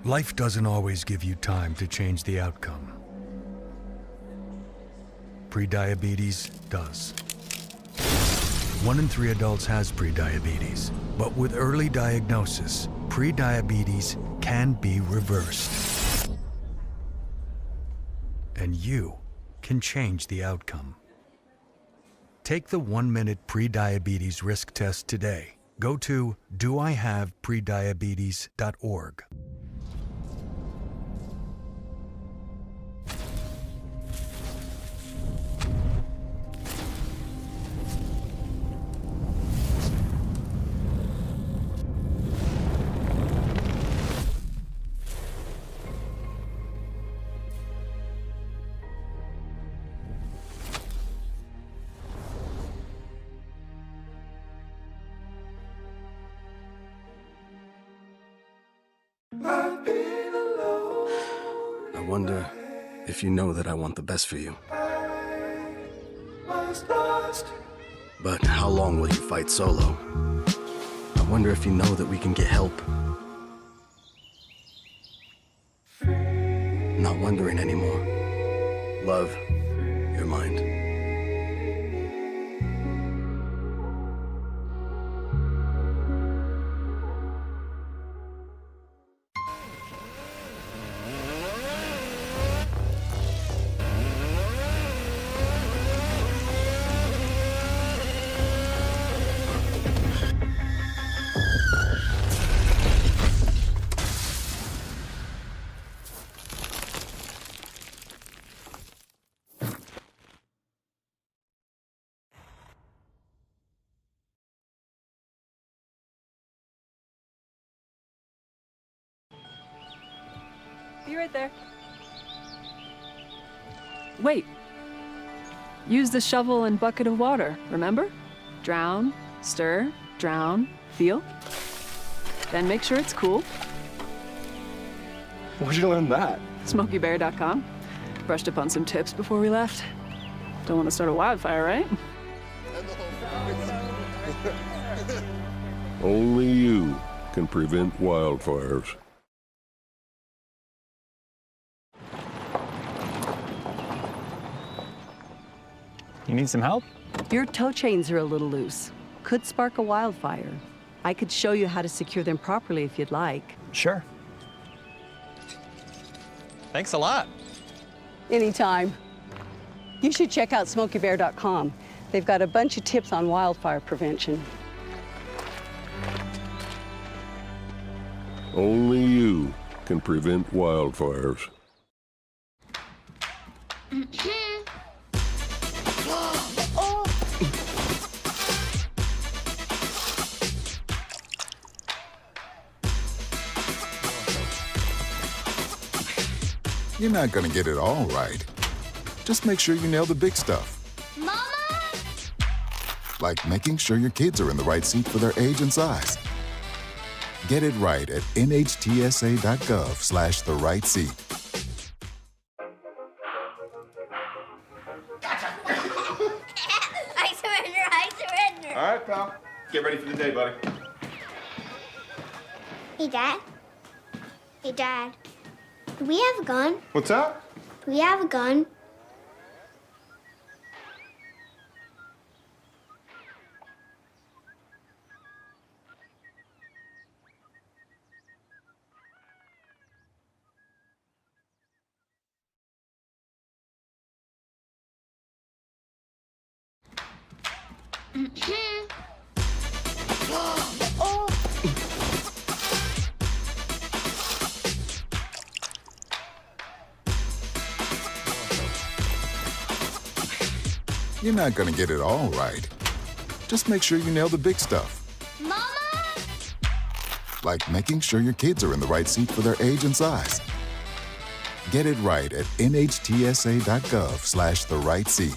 Life doesn't always give you time to change the outcome. Prediabetes does. 1 in 3 adults has prediabetes, but with early diagnosis, prediabetes can be reversed. And you can change the outcome. Take the 1-minute prediabetes risk test today. Go to doihaveprediabetes.org. I wonder if you know that I want the best for you. But how long will you fight solo? I wonder if you know that we can get help. Not wondering anymore. Love, your mind. Be right there. Wait. Use the shovel and bucket of water, remember? Drown, stir, drown, feel. Then make sure it's cool. Where'd you learn that? SmokeyBear.com. Brushed up on some tips before we left. Don't want to start a wildfire, right? Only you can prevent wildfires. You need some help? Your tow chains are a little loose. Could spark a wildfire. I could show you how to secure them properly if you'd like. Sure. Thanks a lot. Anytime. You should check out SmokeyBear.com. They've got a bunch of tips on wildfire prevention. Only you can prevent wildfires. You're not gonna get it all right. Just make sure you nail the big stuff. Mama! Like making sure your kids are in the right seat for their age and size. Get it right at nhtsa.gov/the-right-seat. I surrender! All right, pal. Get ready for the day, buddy. Hey, Dad. Hey, Dad. Do we have a gun? What's that? Do we have a gun? You're not gonna get it all right. Just make sure you nail the big stuff. Mama! Like making sure your kids are in the right seat for their age and size. Get it right at nhtsa.gov/the-right-seat.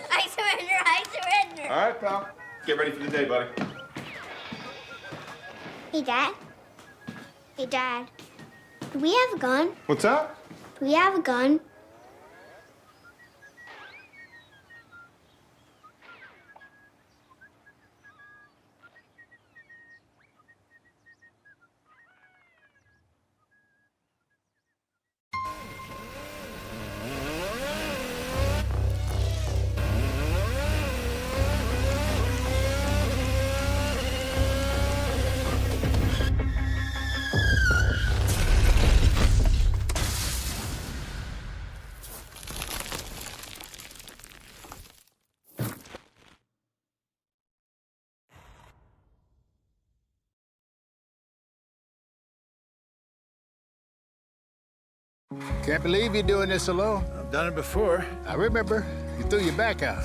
I surrender! All right, pal. Get ready for the day, buddy. Hey, Dad. Hey, Dad. Do we have a gun? What's that? Do we have a gun? Can't believe you're doing this alone. I've done it before. I remember. You threw your back out.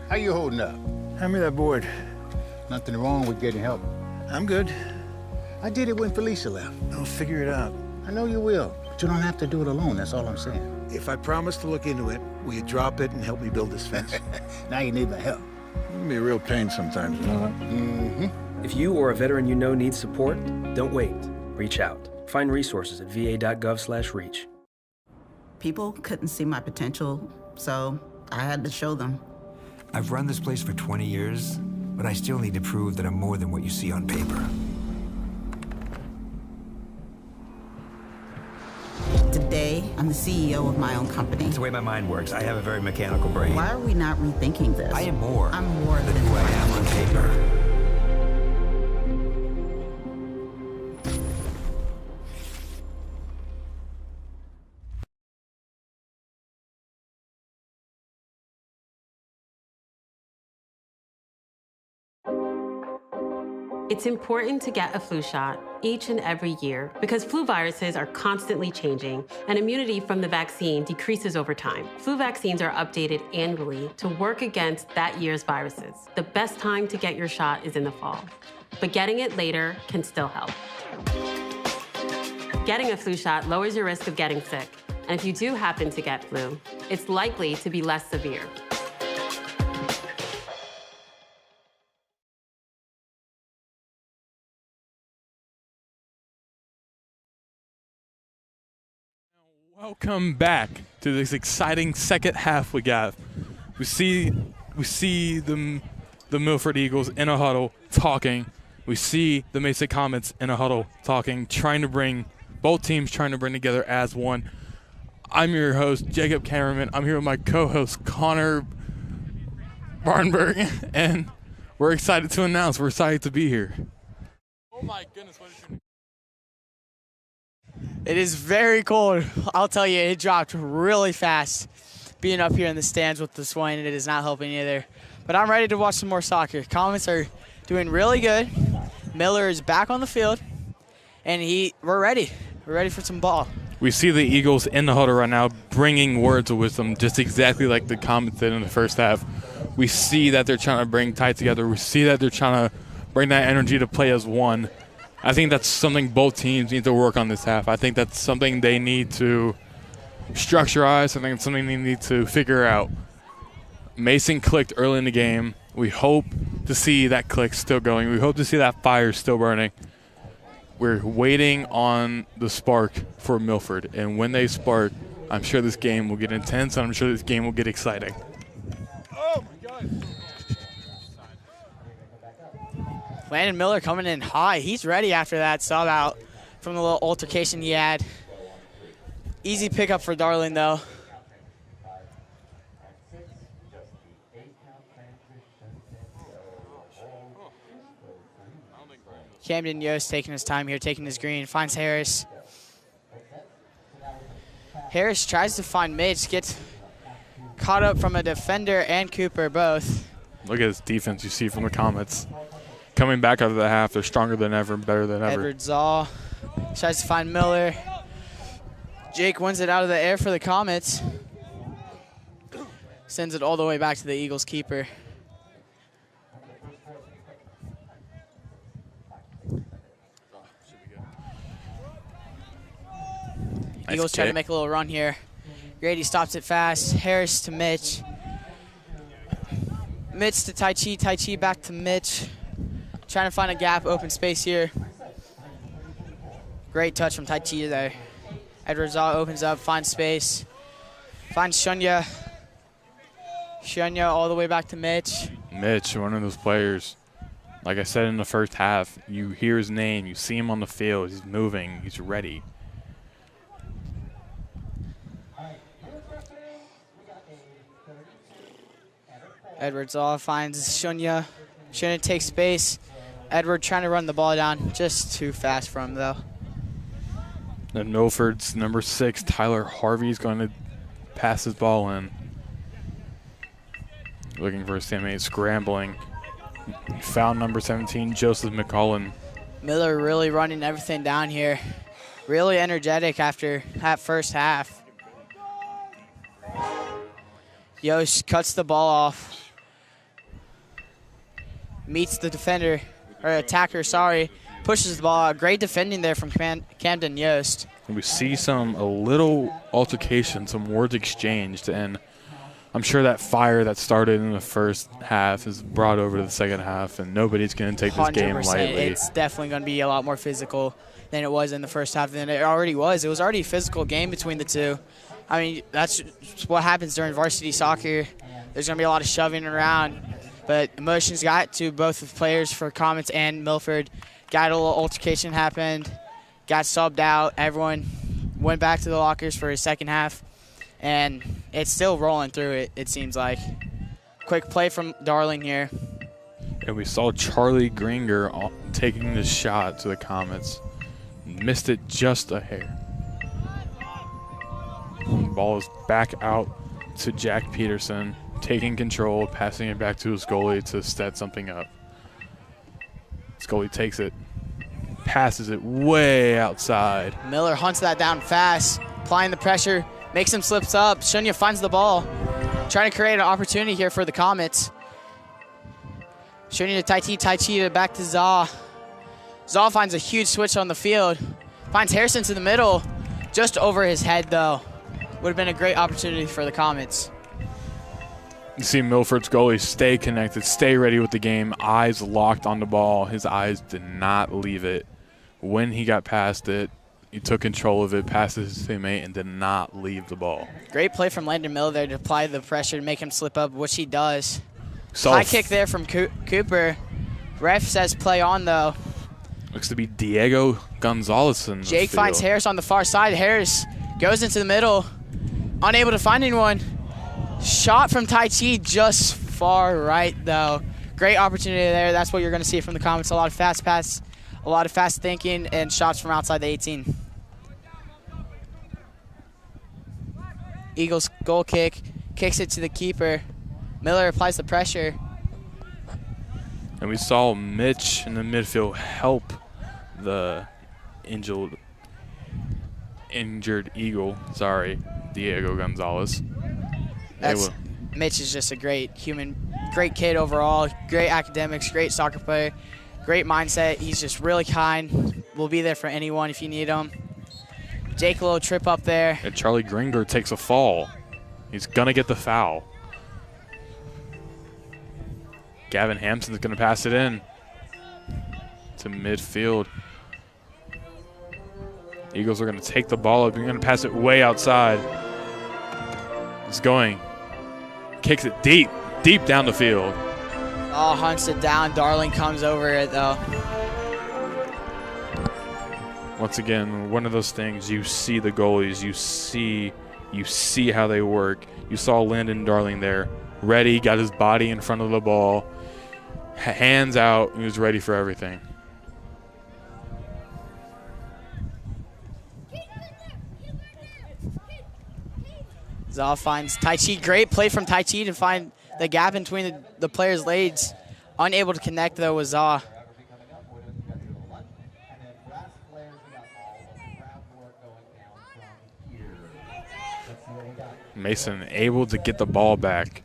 How you holding up? Hand me that board. Nothing wrong with getting help. I'm good. I did it when Felicia left. I'll figure it out. I know you will, but you don't have to do it alone. That's all I'm saying. If I promise to look into it, will you drop it and help me build this fence? Now you need my help. It can be a real pain sometimes, you know that? Mm-hmm. If you or a veteran you know needs support, don't wait. Reach out. Find resources at va.gov/reach. People couldn't see my potential, so I had to show them. I've run this place for 20 years, but I still need to prove that I'm more than what you see on paper. Today, I'm the CEO of my own company. That's the way my mind works. I have a very mechanical brain. Why are we not rethinking this? I am more. I'm more than who I am on paper. It's important to get a flu shot each and every year because flu viruses are constantly changing and immunity from the vaccine decreases over time. Flu vaccines are updated annually to work against that year's viruses. The best time to get your shot is in the fall, but getting it later can still help. Getting a flu shot lowers your risk of getting sick, and if you do happen to get flu, it's likely to be less severe. Welcome back to this exciting second half we got. We see the Milford Eagles in a huddle talking. We see the Mesa Comets in a huddle talking, both teams trying to bring together as one. I'm your host, Jacob Cameraman. I'm here with my co-host, Connor Barnberg, and we're excited to be here. Oh my goodness, what is your name? It is very cold. I'll tell you, it dropped really fast. Being up here in the stands with the wind, it is not helping either. But I'm ready to watch some more soccer. Comets are doing really good. Miller is back on the field, and we're ready. We're ready for some ball. We see the Eagles in the huddle right now bringing words of wisdom, just exactly like the Comets did in the first half. We see that they're trying to bring tight together. We see that they're trying to bring that energy to play as one. I think that's something both teams need to work on this half. I think that's something they need to structureize. I think it's something they need to figure out. Mason clicked early in the game. We hope to see that click still going. We hope to see that fire still burning. We're waiting on the spark for Milford. And when they spark, I'm sure this game will get intense, and I'm sure this game will get exciting. Oh, my God. Landon Miller coming in high. He's ready after that sub out from the little altercation he had. Easy pickup for Darling, though. Camden Yost taking his time here, taking his green, finds Harris. Harris tries to find Mitch, gets caught up from a defender and Cooper both. Look at his defense you see from the Comets. Coming back out of the half, they're stronger than ever, better than ever. Edward Zaw tries to find Miller. Jake wins it out of the air for the Comets. Sends it all the way back to the Eagles keeper. Nice Eagles try to make a little run here. Grady stops it fast. Harris to Mitch. Mitch to Tai Chi. Tai Chi back to Mitch. Trying to find a gap, open space here. Great touch from Tai Chi there. Edward Zaw opens up, finds space. Finds Shunya. Shunya all the way back to Mitch. Mitch, one of those players, like I said in the first half, you hear his name, you see him on the field, he's moving, he's ready. Edward Zaw finds Shunya. Shunya takes space. Edward trying to run the ball down, just too fast for him, though. And Milford's number 6, Tyler Harvey, is going to pass his ball in. Looking for his teammate, scrambling. He found number 17, Joseph McCullen. Miller really running everything down here. Really energetic after that first half. Yost cuts the ball off. Meets the defender. Or attacker, sorry, pushes the ball out. Great defending there from Camden Yost. And we see a little altercation, some words exchanged, and I'm sure that fire that started in the first half is brought over to the second half, and nobody's going to take this game 100%. lightly. It's definitely going to be a lot more physical than it was in the first half than it already was. It was already a physical game between the two. I mean, that's what happens during varsity soccer. There's going to be a lot of shoving around, but emotions got to both the players for Comets and Milford. Got a little altercation happened, got subbed out. Everyone went back to the lockers for his second half, and it's still rolling through it seems like. Quick play from Darling here. And we saw Charlie Gringer taking the shot to the Comets. Missed it just a hair. Ball is back out to Jack Peterson, taking control, passing it back to his goalie to set something up. His goalie takes it, passes it way outside. Miller hunts that down fast, applying the pressure, makes him slips up. Shunya finds the ball, trying to create an opportunity here for the Comets. Shunya to Tai Chi to back to Zaw. Zaw finds a huge switch on the field, finds Harrison to the middle, just over his head though. Would have been a great opportunity for the Comets. You see Milford's goalie stay connected, stay ready with the game, eyes locked on the ball. His eyes did not leave it. When he got past it, he took control of it, passed it to his teammate, and did not leave the ball. Great play from Landon Miller there to apply the pressure to make him slip up, which he does. So high kick there from Cooper. Ref says play on though. Looks to be Diego Gonzalez in the Jake field. finds Harris on the far side. Harris goes into the middle, unable to find anyone. Shot from Tai Chi just far right though. Great opportunity there. That's what you're going to see from the Comets. A lot of fast pass, a lot of fast thinking, and shots from outside the 18. Eagles goal kick, kicks it to the keeper. Miller applies the pressure. And we saw Mitch in the midfield help the injured Eagle, Diego Gonzalez. Mitch is just a great kid overall, great academics, great soccer player, great mindset. He's just really kind, will be there for anyone if you need him. Jake, a little trip up there. And Charlie Gringer takes a fall. He's going to get the foul. Gavin Hampson's going to pass it in to midfield. Eagles are going to take the ball up. You're going to pass it way outside. It's going. Kicks it deep down the field. Oh, hunts it down. Darling comes over it, though. Once again, one of those things, you see the goalies, you see how they work. You saw Landon Darling there. Ready, got his body in front of the ball. Hands out, he was ready for everything. Zaw finds Tai Chi. Great play from Tai Chi to find the gap between the players' legs. Unable to connect, though, with Zaw. Mason able to get the ball back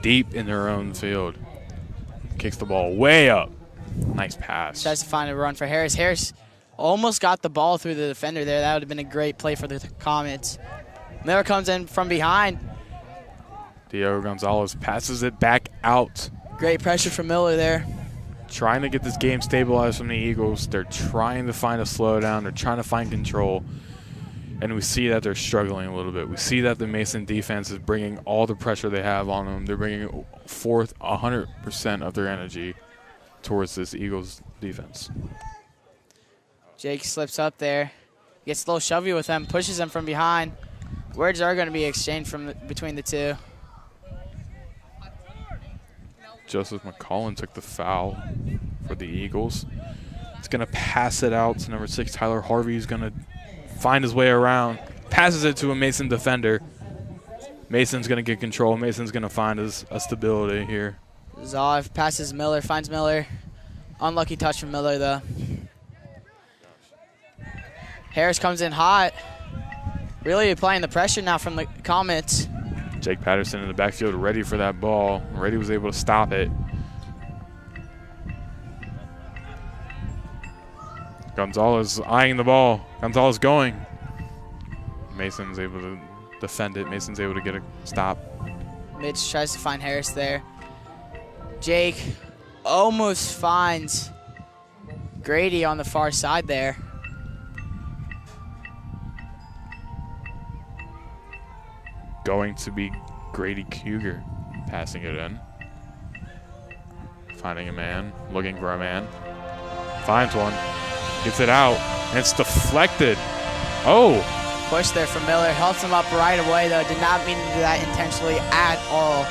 deep in their own field. Kicks the ball way up. Nice pass. Tries to find a run for Harris. Harris almost got the ball through the defender there. That would have been a great play for the Comets. Miller comes in from behind. Diego Gonzalez passes it back out. Great pressure from Miller there. Trying to get this game stabilized from the Eagles. They're trying to find a slowdown. They're trying to find control. And we see that they're struggling a little bit. We see that the Mason defense is bringing all the pressure they have on them. They're bringing forth 100% of their energy towards this Eagles defense. Jake slips up there. Gets a little shovey with them, pushes them from behind. Words are going to be exchanged between the two. Joseph McCollin took the foul for the Eagles. He's going to pass it out to number 6, Tyler Harvey. He's going to find his way around. Passes it to a Mason defender. Mason's going to get control. Mason's going to find a stability here. Zaw passes Miller, finds Miller. Unlucky touch from Miller, though. Harris comes in hot. Really applying the pressure now from the Comets. Jake Patterson in the backfield ready for that ball. Ready was able to stop it. Gonzalez eyeing the ball. Gonzalez going. Mason's able to defend it. Mason's able to get a stop. Mitch tries to find Harris there. Jake almost finds Grady on the far side there. Going to be Grady Cougar passing it in. Finding a man, looking for a man. Finds one, gets it out, and it's deflected. Oh! Push there from Miller, helps him up right away though. Did not mean to do that intentionally at all.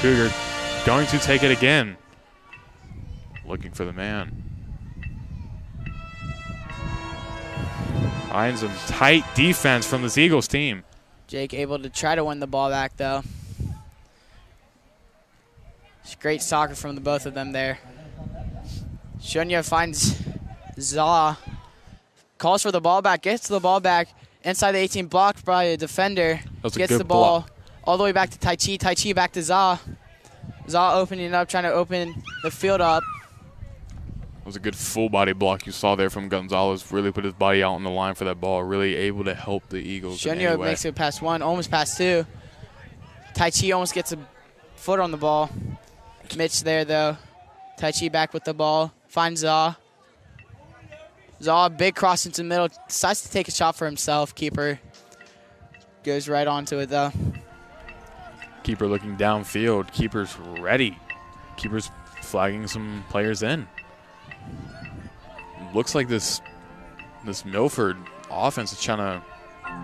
Cougar going to take it again. Looking for the man. Finds some tight defense from this Eagles team. Jake able to try to win the ball back though. It's great soccer from the both of them there. Shunya finds Zaw. Calls for the ball back, gets the ball back inside the 18, blocked by a defender. Gets the ball block. all the way back to Tai Chi. Tai Chi back to Zaw. Zaw opening up, trying to open the field up. It was a good full body block you saw there from Gonzalez. Really put his body out on the line for that ball. Really able to help the Eagles. Shunya makes it past one, almost past two. Tai Chi almost gets a foot on the ball. Mitch there though. Tai Chi back with the ball. Finds Zaw. Zaw, big cross into the middle. Decides to take a shot for himself. Keeper goes right onto it though. Keeper looking downfield. Keeper's ready. Keeper's flagging some players in. Looks like this Milford offense is trying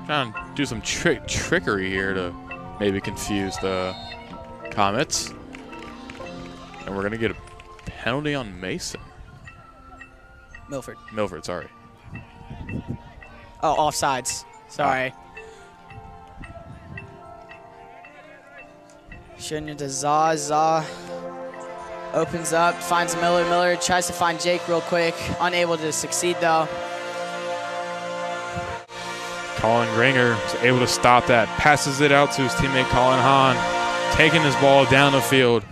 to do some trickery here to maybe confuse the Comets. And we're going to get a penalty on Mason. Milford, sorry. Oh, offsides. Sorry. Shunya to Zaw. Zaw opens up, finds Miller. Miller tries to find Jake real quick. Unable to succeed though. Colin Gringer is able to stop that. Passes it out to his teammate Colin Hahn. Taking his ball down the field.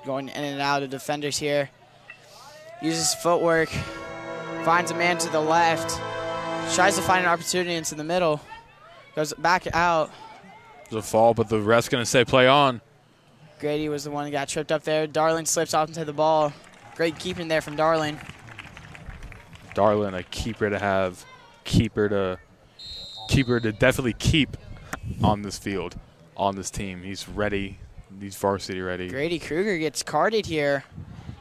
Going in and out of defenders here. Uses footwork. Finds a man to the left. Tries to find an opportunity into the middle. Goes back out. There's a fall, but the ref's going to say play on. Grady was the one that got tripped up there. Darling slips off into the ball. Great keeping there from Darling. Darling, a keeper to have. Keeper to definitely keep on this field, on this team. He's ready. He's varsity ready. Grady Kruger gets carded here.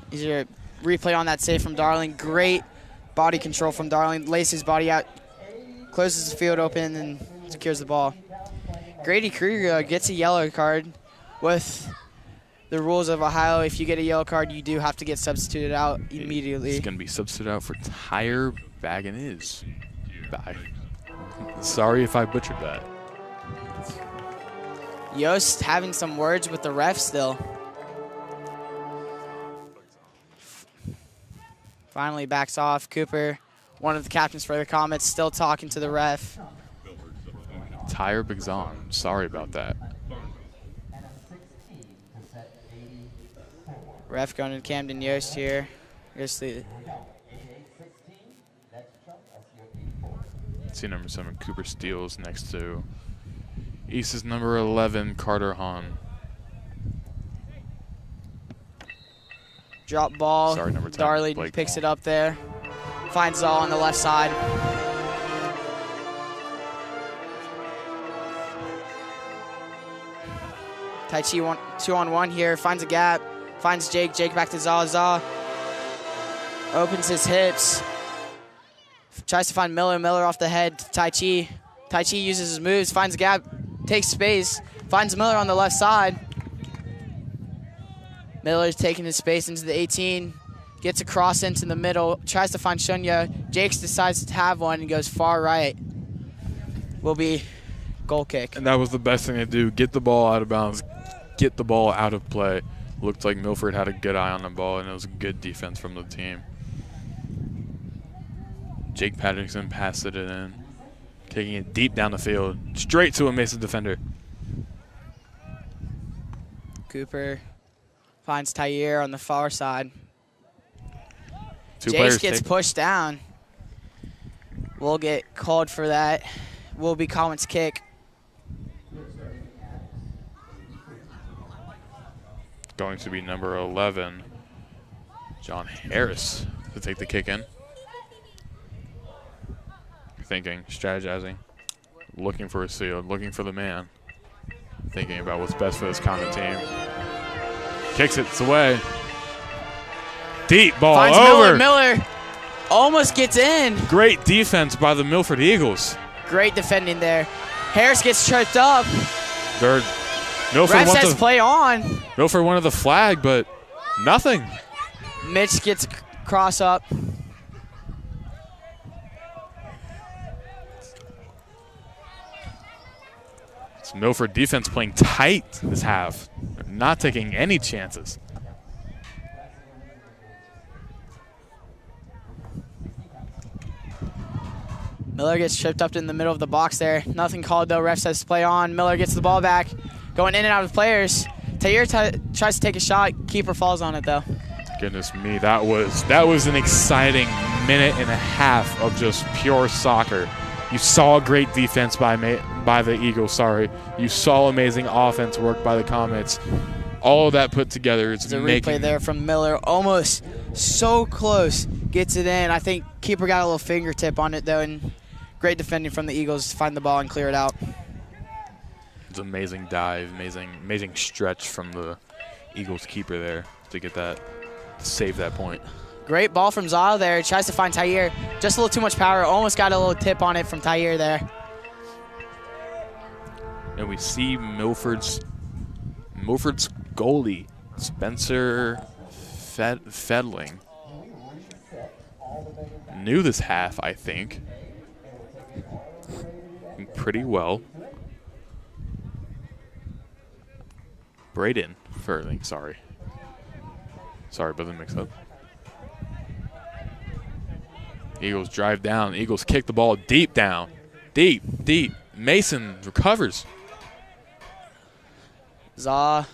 He's a replay on that save from Darling. Great body control from Darling. Lays his body out, closes the field open, and secures the ball. Grady Kruger gets a yellow card. With the rules of Ohio, if you get a yellow card, you do have to get substituted out immediately. It's going to be substituted out for Tyre Baganiz. Sorry if I butchered that. Yost having some words with the ref still. Finally backs off. Cooper, one of the captains for the Comets, still talking to the ref. Tyre Bigzon. Sorry about that. Ref going to Camden Yost here. See number 7, Cooper Steele's next to East's number 11, Carter Hahn. Drop ball. Sorry, number 10. Darling picks it up there. Finds Zaw on the left side. Tai Chi 2-on-1 here. Finds a gap. Finds Jake. Jake back to Zaw. Zaw opens his hips. Tries to find Miller. Miller off the head. Tai Chi. Tai Chi uses his moves. Finds a gap. Takes space. Finds Miller on the left side. Miller's taking his space into the 18. Gets across into the middle. Tries to find Shunya. Jakes decides to have one and goes far right. Will be goal kick. And that was the best thing to do. Get the ball out of bounds. Get the ball out of play. Looked like Milford had a good eye on the ball, and it was a good defense from the team. Jake Patterson passed it in, taking it deep down the field, straight to a Mason defender. Cooper finds Tyre on the far side. Two Jace players gets pushed down. We'll get called for that. Will be Comets kick. going to be number 11, John Harris, to take the kick in. Thinking, strategizing, looking for a seal, looking for the man, thinking about what's best for this Comet team. Kicks it, it's away. Deep ball Finds over. Miller almost gets in. Great defense by the Milford Eagles. Great defending there. Harris gets tripped up. Milford Ref wants says to play on. Milford wanted the flag, but nothing. Mitch gets cross up. It's Milford defense playing tight this half. They're not taking any chances. Miller gets tripped up in the middle of the box there. Nothing called though. Ref says play on. Miller gets the ball back. Going in and out of players. Taylor tries to take a shot. Keeper falls on it though. Goodness me, that was an exciting minute and a half of just pure soccer. You saw great defense by the Eagles, sorry. You saw amazing offense work by the Comets. All of that put together is There's a replay there from Miller. Almost so close. Gets it in. I think keeper got a little fingertip on it, though, and great defending from the Eagles to find the ball and clear it out. It's an amazing dive, amazing stretch from the Eagles keeper there to get that, to save that point. Great ball from Zala there. Tries to find Tyre. Just a little too much power. Almost got a little tip on it from Tyre there. And we see Milford's goalie, Spencer Fedling. Knew this half, I think, pretty well. Braden Furling, sorry about the mix-up. Eagles drive down. Eagles kick the ball deep down. Deep. Mason recovers. Zaw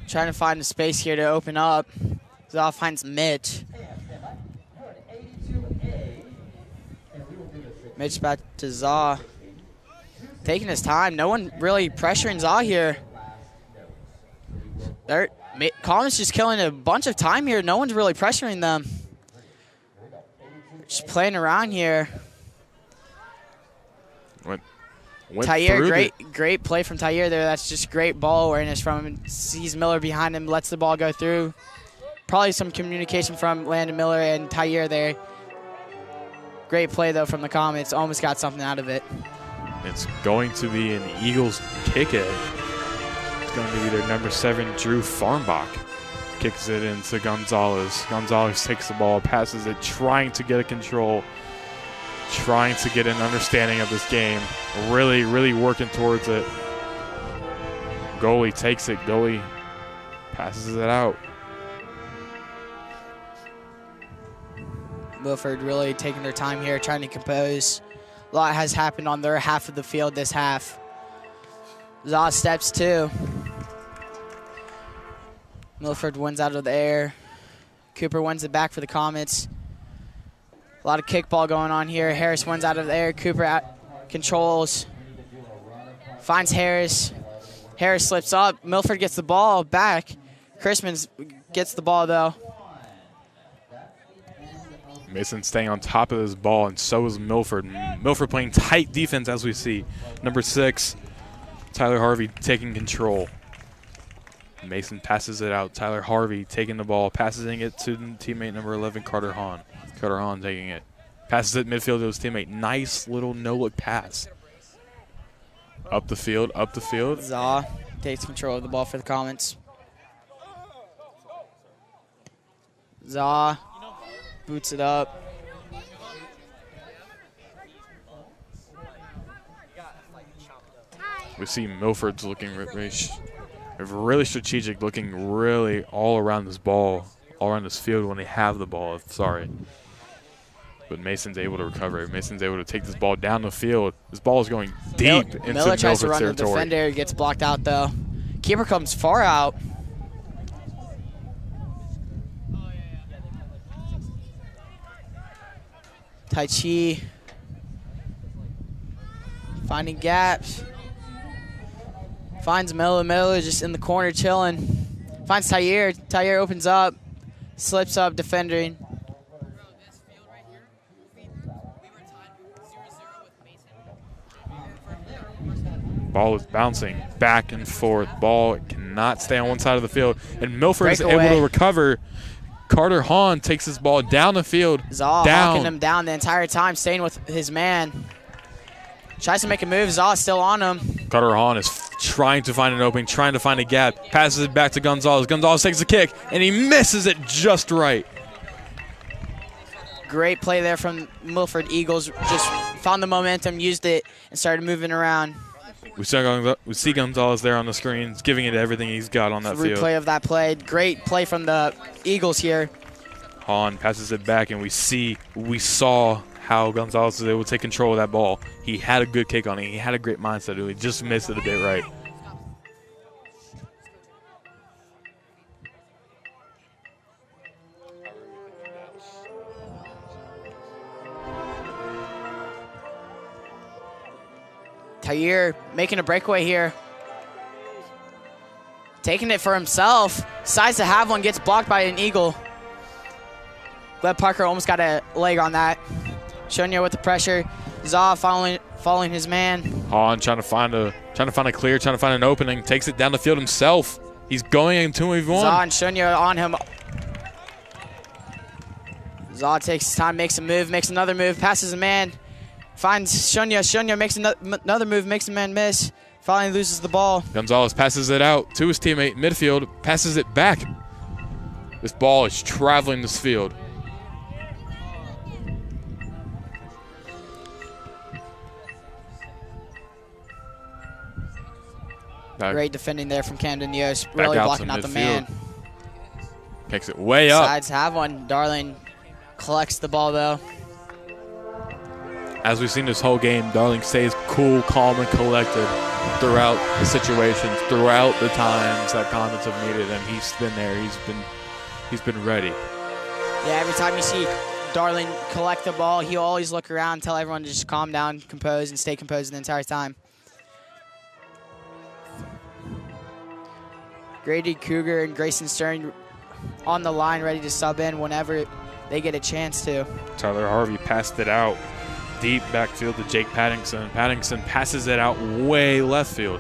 trying to find a space here to open up. Zaw finds Mitch. Mitch back to Zaw. Taking his time. No one really pressuring Zaw here. Collins just killing a bunch of time here. No one's really pressuring them. Just playing around here. Went Tyre, great play from Tyre there. That's just great ball awareness from him. Sees Miller behind him, lets the ball go through. Probably some communication from Landon Miller and Tyre there. Great play, though, from the Comets. Almost got something out of it. It's going to be an Eagles kick it. It's going to be their number 7, Drew Farmbach. Kicks it into Gonzalez. Gonzalez takes the ball, passes it, trying to get a control, trying to get an understanding of this game. Really working towards it. Goalie takes it. Goalie passes it out. Milford really taking their time here, trying to compose. A lot has happened on their half of the field this half. Zaw steps too. Milford wins out of the air. Cooper wins it back for the Comets. A lot of kickball going on here. Harris wins out of the air. Cooper controls. Finds Harris. Harris slips up. Milford gets the ball back. Chrisman gets the ball, though. Mason staying on top of this ball, and so is Milford. Milford playing tight defense, as we see. Number 6, Tyler Harvey taking control. Mason passes it out. Tyler Harvey taking the ball, passing it to teammate number 11, Carter Hahn. Carter Hahn taking it. Passes it midfield to his teammate. Nice little no-look pass. Up the field. Zaw takes control of the ball for the Comets. Zaw boots it up. We see Milford's looking really strategic, looking really all around this ball, all around this field when they have the ball. Sorry. But Mason's able to recover. Mason's able to take this ball down the field. This ball is going deep into Miller tries to Milford's run the territory. defender, gets blocked out though. Keeper comes far out. Tai Chi finding gaps. Finds Miller. Miller just in the corner chilling. Finds Tyre. Tyre opens up, slips up, defending. Ball is bouncing back and forth. Ball cannot stay on one side of the field. And Milford is able to recover. Carter Hahn takes his ball down the field. Zaw hawking him down the entire time, staying with his man. Tries to make a move. Zaw still on him. Carter Hahn is trying to find an opening, trying to find a gap. Passes it back to Gonzalez. Gonzalez takes a kick, and he misses it just right. Great play there from Milford Eagles. Just found the momentum, used it, and started moving around. We see Gonzalez there on the screen, giving it everything he's got on that field. Replay of that play. Great play from the Eagles here. Hahn passes it back, and we saw how Gonzalez was able to take control of that ball. He had a good kick on it. He had a great mindset. He just missed it a bit right. Tyre making a breakaway here. Taking it for himself. Decides to have one, gets blocked by an Eagle. Gleb Parker almost got a leg on that. Shonya with the pressure. Zaw following his man. Hahn trying to find a clear, trying to find an opening. Takes it down the field himself. He's going in 2v1. Zaw and Shonya on him. Zaw takes his time, makes a move, makes another move, passes a man. Finds Shonya. Shonya makes another move, makes a man miss. Finally loses the ball. Gonzalez passes it out to his teammate midfield, passes it back. This ball is traveling this field. Great defending there from Camden Yost, really blocking out the man. Kicks it way up. Decides to have one. Darling collects the ball though. As we've seen this whole game, Darling stays cool, calm, and collected throughout the situations, throughout the times that Comets have needed, and he's been there. He's been ready. Yeah, every time you see Darling collect the ball, he'll always look around, tell everyone to just calm down, compose, and stay composed the entire time. Grady Kruger and Grayson Stern on the line, ready to sub in whenever they get a chance to. Tyler Harvey passed it out deep backfield to Jake Paddington. Paddington passes it out way left field.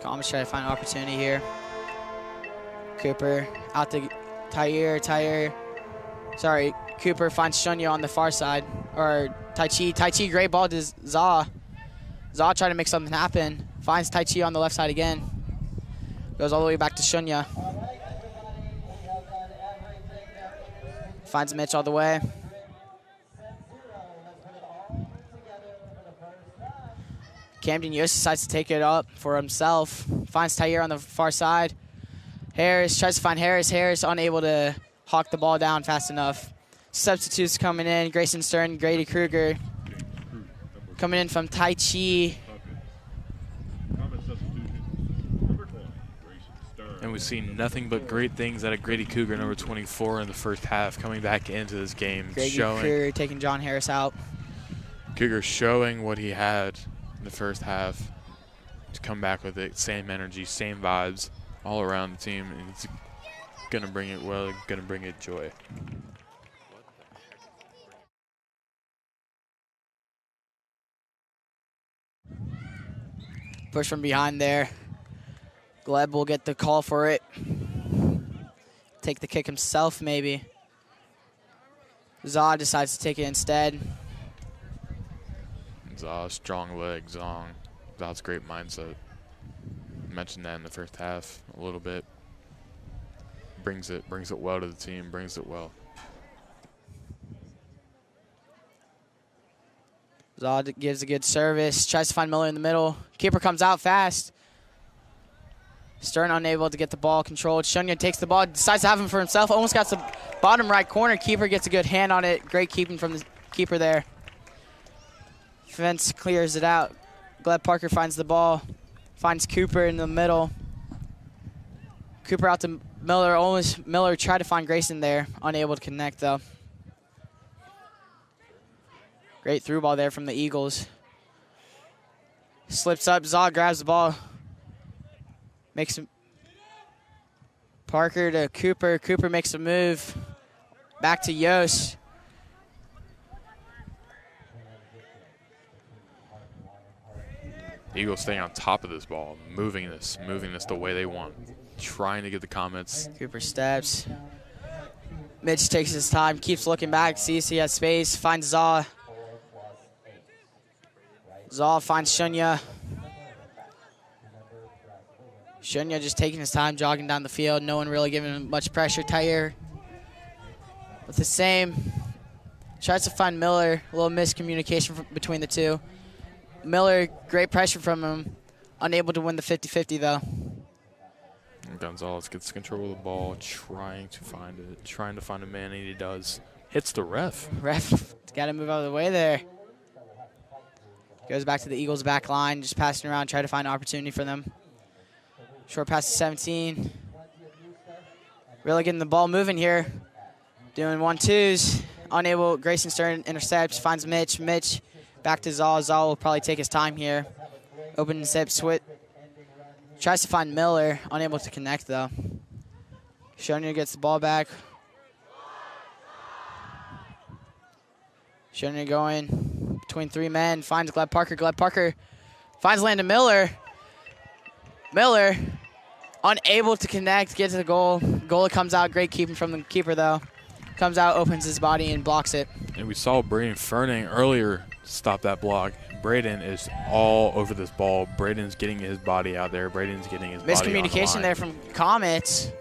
Comets try to find an opportunity here. Cooper out to Tyre. Sorry, Cooper finds Shonya on the far side. Or Tai Chi, great ball to Zaw. Zaw trying to make something happen. Finds Tai Chi on the left side again. Goes all the way back to Shonya. Finds Mitch all the way. Camden Yost decides to take it up for himself. Finds Tyre on the far side. Harris tries to find Harris. Harris unable to hawk the ball down fast enough. Substitutes coming in. Grayson Stern, Grady Kruger. Coming in from Tai Chi. And we've seen nothing but great things out of Grady Kruger, number 24, in the first half, coming back into this game. Grady Kruger taking John Harris out. Kruger showing what he had in the first half to come back with it. Same energy, same vibes all around the team. And it's going to bring it well, going to bring it joy. Push from behind there. Gleb will get the call for it. Take the kick himself, maybe. Zaw decides to take it instead. Zaw, strong leg, Zaw's great mindset. Mentioned that in the first half a little bit. Brings it well to the team, brings it well. Zaw gives a good service, tries to find Miller in the middle. Keeper comes out fast. Stern unable to get the ball controlled. Shonya takes the ball, decides to have him for himself. Almost got the bottom right corner. Keeper gets a good hand on it. Great keeping from the keeper there. Fence clears it out. Gleb Parker finds the ball. Finds Cooper in the middle. Cooper out to Miller. Miller tried to find Grayson there. Unable to connect, though. Great through ball there from the Eagles. Slips up. Zaw grabs the ball. Makes him. Parker to Cooper. Cooper makes a move. Back to Yost. Eagles staying on top of this ball, moving this the way they want, trying to get the Comets. Cooper steps. Mitch takes his time, keeps looking back, sees he has space, finds Zaw. Zaw finds Shunya. Shunya just taking his time, jogging down the field. No one really giving him much pressure. Tyre with the same. Tries to find Miller. A little miscommunication between the two. Miller, great pressure from him. Unable to win the 50-50, though. And Gonzalez gets control of the ball, trying to find it, trying to find a man, and he does. Hits the ref. Ref got to move out of the way there. Goes back to the Eagles' back line, just passing around, try to find an opportunity for them. Short pass to 17. Really getting the ball moving here. Doing 1-2s. Unable, Grayson Stern intercepts, finds Mitch. Mitch back to Zaw. Zaw will probably take his time here. Open intercept, switch. Tries to find Miller. Unable to connect, though. Shunya gets the ball back. Shunya going between three men. Finds Gleb Parker. Gleb Parker finds Landon Miller. Miller unable to connect, get to the goal. Goalie comes out. Great keeping from the keeper, though. Comes out, opens his body, and blocks it. And we saw Braden Ferning earlier stop that block. Braden is all over this ball. Braden's getting his body out there. Braden's getting his body on the Miscommunication line. there from Comets.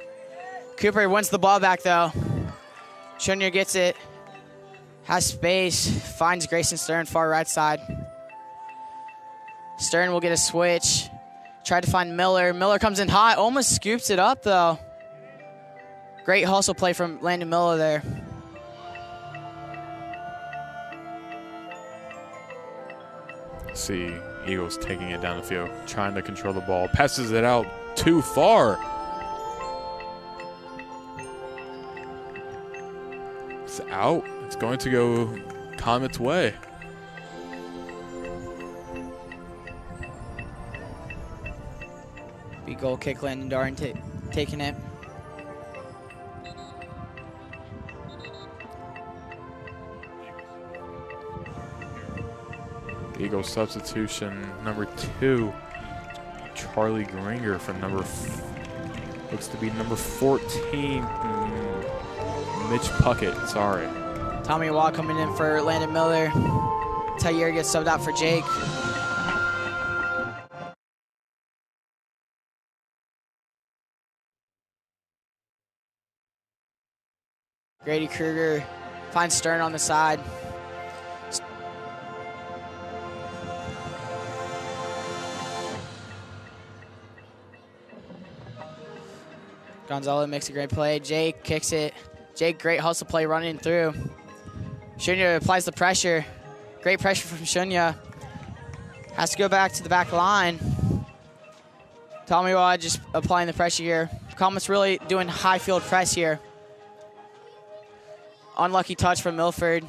Cooper wins the ball back, though. Shunya gets it. Has space. Finds Grayson Stern, far right side. Stern will get a switch. Tried to find Miller. Miller comes in hot. Almost scoops it up, though. Great hustle play from Landon Miller there. See Eagles taking it down the field, trying to control the ball. Passes it out too far. It's out. It's going to go Comets' way. Big goal kick, Landon Darn taking it. Eagles substitution number 2, Charlie Gringer for looks to be number 14, Mitch Puckett, sorry. Tommy Watt coming in for Landon Miller. Tyre gets subbed out for Jake. Grady Kruger finds Stern on the side. Gonzalo makes a great play. Jake kicks it. Jake, great hustle play running through. Shunya applies the pressure. Great pressure from Shunya. Has to go back to the back line. Tommy Watt just applying the pressure here. Comets really doing high field press here. Unlucky touch from Milford.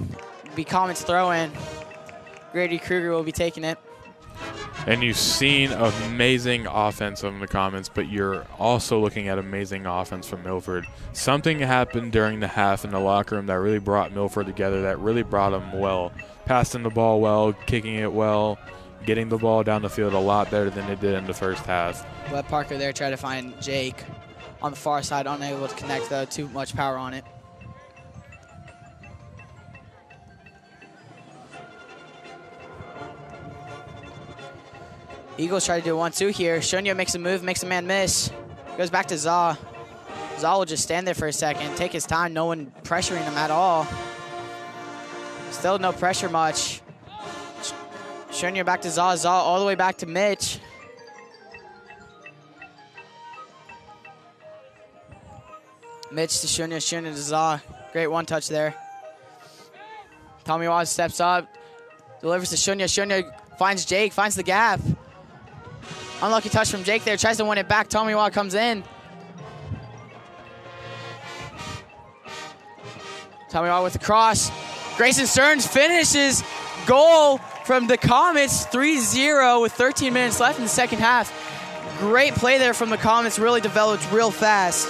Be Comets throw in. Grady Kruger will be taking it. And you've seen amazing offense from the Comets, but you're also looking at amazing offense from Milford. Something happened during the half in the locker room that really brought Milford together, that really brought them well. Passing the ball well, kicking it well, getting the ball down the field a lot better than they did in the first half. Webb Parker there trying to find Jake on the far side, unable to connect, though. Too much power on it. Eagles try to do 1-2 here. Shunya makes a move, makes a man miss. Goes back to Zaw. Zaw will just stand there for a second, take his time, no one pressuring him at all. Still no pressure much. Shunya back to Zaw. Zaw all the way back to Mitch. Mitch to Shunya, Shunya to Zaw. Great one touch there. Tommy Watt steps up, delivers to Shunya. Shunya finds Jake, finds the gap. Unlucky touch from Jake there. Tries to win it back. Tomiwa comes in. Tomiwa with the cross. Grayson Stearns finishes. Goal from the Comets, 3-0 with 13 minutes left in the second half. Great play there from the Comets. Really developed real fast.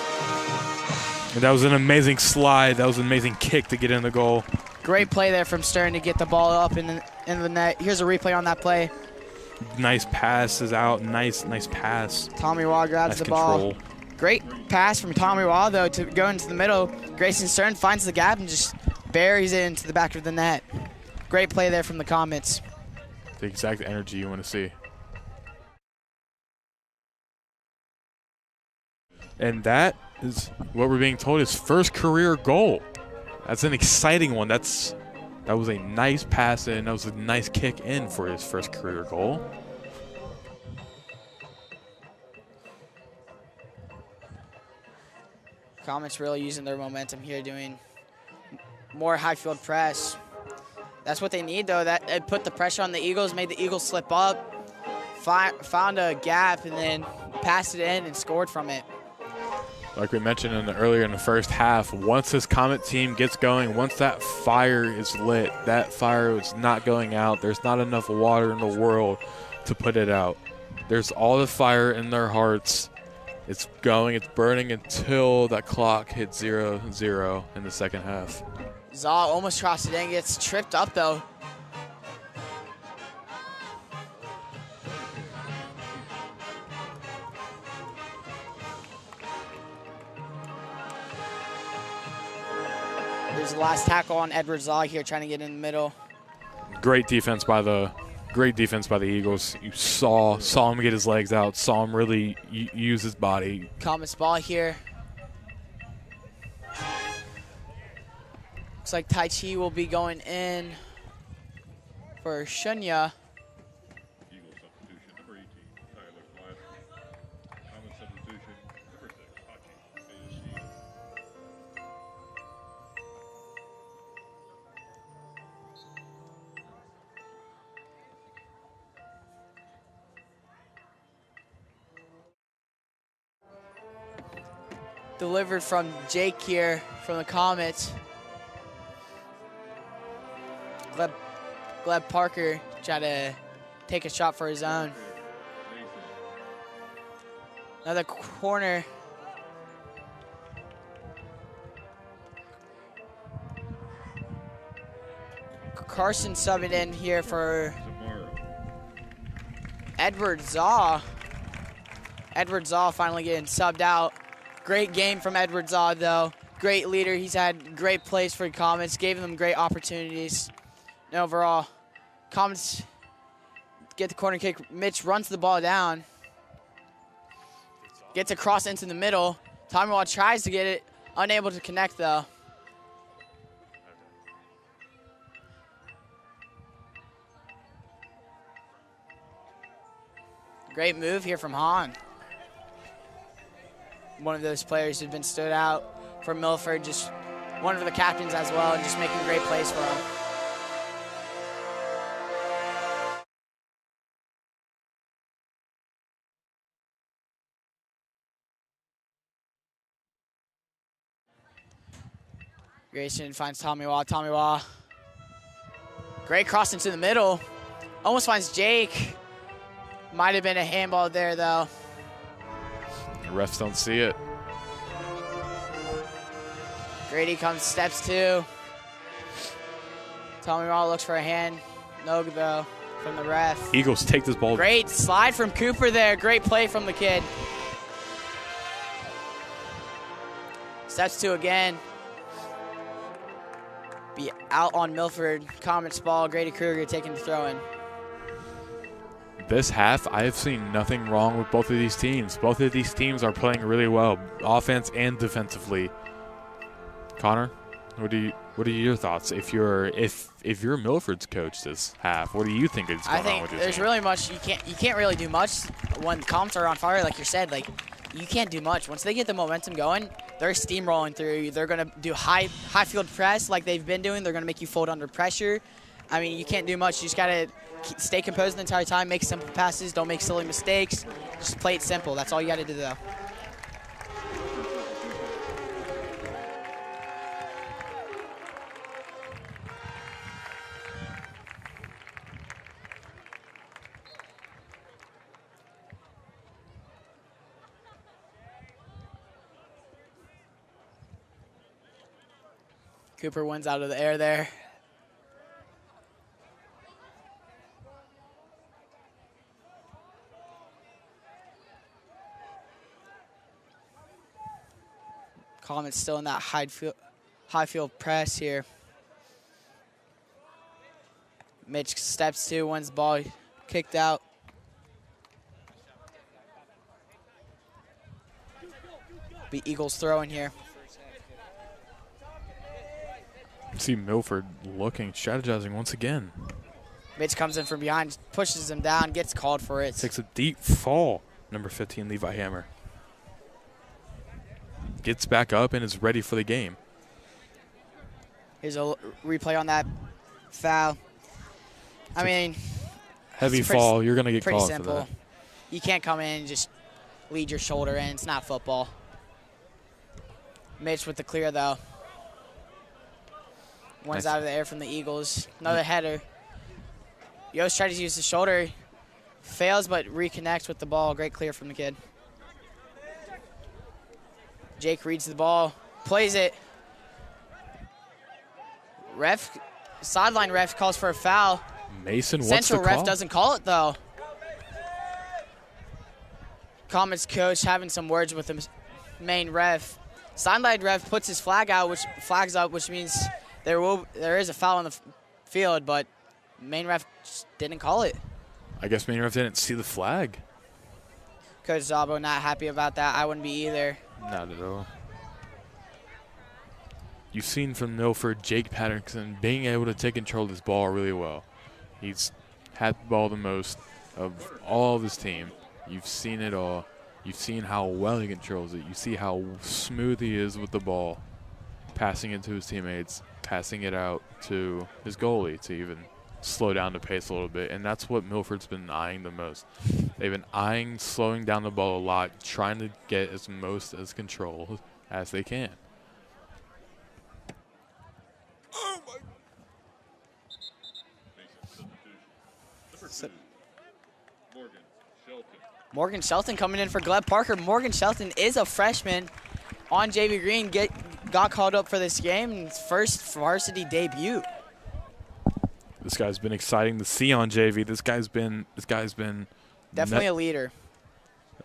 And that was an amazing slide. That was an amazing kick to get in the goal. Great play there from Stern to get the ball up in the net. Here's a replay on that play. Nice passes out. Nice pass. Tomiwa grabs the ball. Great pass from Tomiwa, though, to go into the middle. Grayson Stern finds the gap and just buries it into the back of the net. Great play there from the Comets. The exact energy you want to see. And that is what we're being told is first career goal. That's an exciting one. That was a nice pass in. That was a nice kick in for his first career goal. Comets really using their momentum here, doing more high field press. That's what they need, though. That it put the pressure on the Eagles, made the Eagles slip up, found a gap, and then passed it in and scored from it. Like we mentioned earlier in the first half, once this Comet team gets going, once that fire is lit, that fire is not going out. There's not enough water in the world to put it out. There's all the fire in their hearts. It's going, it's burning until that clock hits 0-0 in the second half. Zaw almost crossed it in, gets tripped up, though. There's the last tackle on Edward Zaw here, trying to get in the middle. Great defense by the Eagles. You saw him get his legs out, saw him really use his body. Comets ball here. Looks like Tai Chi will be going in for Shunya. Delivered from Jake here from the Comets. Gleb Parker tried to take a shot for his own. Another corner. Carson subbing in here for Edward Zaw. Edward Zaw finally getting subbed out. Great game from Edward Zaw, though. Great leader. He's had great plays for the Comets, gave them great opportunities. And overall, Comets get the corner kick. Mitch runs the ball down. Gets across into the middle. Tomiwa tries to get it, unable to connect, though. Great move here from Hahn. One of those players who've been stood out for Milford, just one of the captains as well, and just making great plays for him. Grayson finds Tomiwa. Tomiwa. Great cross into the middle. Almost finds Jake. Might have been a handball there, though. The refs don't see it. Grady comes, steps two. Tomiwa looks for a hand. No, though, from the ref. Eagles take this ball. Great slide from Cooper there. Great play from the kid. Steps two again. Be out on Milford. Comets ball. Grady Kruger taking the throw in. This half, I have seen nothing wrong with both of these teams. Both of these teams are playing really well, offense and defensively. Connor, what are your thoughts? If you're Milford's coach this half, what do you think is going on with your there's team? really much you can't really do much when Comets are on fire, like you said. Like, you can't do much once they get the momentum going. They're steamrolling through. They're gonna do high field press like they've been doing. They're gonna make you fold under pressure. I mean, you can't do much. You just gotta stay composed the entire time, make simple passes, don't make silly mistakes. Just play it simple. That's all you got to do, though. Cooper wins out of the air there. Comets still in that high field press here. Mitch steps to, wins the ball, kicked out. Be Eagles throwing here. See Milford looking, strategizing once again. Mitch comes in from behind, pushes him down, gets called for it. Takes a deep fall. Number 15, Levi Hammer. Gets back up and is ready for the game. Here's a replay on that foul. I mean, heavy fall, you're going to get called for that. You can't come in and just lead your shoulder in. It's not football. Mitch with the clear, though. One's out of the air from the Eagles. Another header. Yost tries to use the shoulder. Fails, but reconnects with the ball. Great clear from the kid. Jake reads the ball. Plays it. Sideline ref calls for a foul. Mason wants Central to call. ref doesn't call it, though. Comets coach having some words with the main ref. Sideline ref puts his flags up, which means there is a foul on the field, but main ref just didn't call it. I guess main ref didn't see the flag. Coach Zabo not happy about that. I wouldn't be either. Not at all. You've seen from Milford, Jake Patterson being able to take control of this ball really well. He's had the ball the most of all of his team. You've seen it all. You've seen how well he controls it. You see how smooth he is with the ball, passing it to his teammates, passing it out to his goalie to even slow down the pace a little bit. And that's what Milford's been eyeing the most. They've been eyeing slowing down the ball a lot, trying to get as control as they can. Oh my! Morgan Shelton coming in for Gleb Parker. Morgan Shelton is a freshman on JV Green. Got called up for this game. His first varsity debut. This guy's been exciting to see on JV. This guy's been Definitely a leader.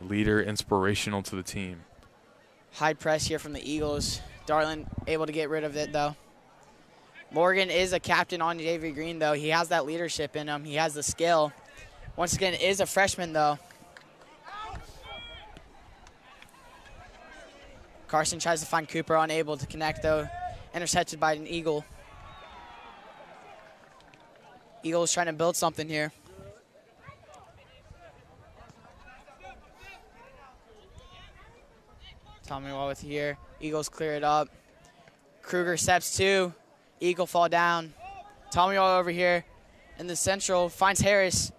A leader, inspirational to the team. High press here from the Eagles. Darlin able to get rid of it, though. Morgan is a captain on JV Green, though. He has that leadership in him. He has the skill. Once again, is a freshman, though. Carson tries to find Cooper, unable to connect, though. Intercepted by an Eagle. Eagles trying to build something here. Tommy Wall with here. Eagles clear it up. Kruger steps two. Eagle fall down. Tommy Wall over here in the central finds Harris.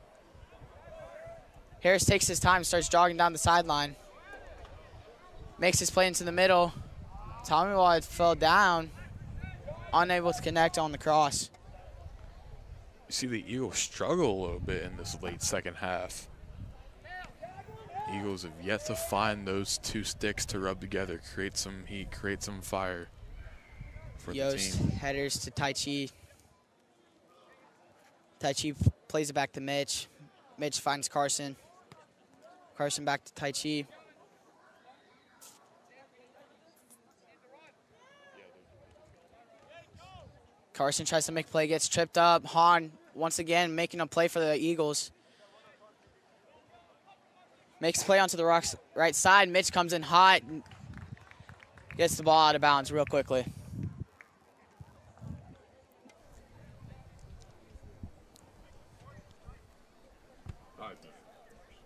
Harris takes his time, starts jogging down the sideline. Makes his play into the middle. Tommy Wall fell down, unable to connect on the cross. You see the Eagles struggle a little bit in this late second half. Eagles have yet to find those two sticks to rub together, create some heat, create some fire for Yost the team. headers to Tai Chi. Tai Chi plays it back to Mitch. Mitch finds Carson. Carson back to Tai Chi. Carson tries to make a play, gets tripped up. Hahn, once again, making a play for the Eagles. Makes a play onto the right side. Mitch comes in hot. Gets the ball out of bounds real quickly.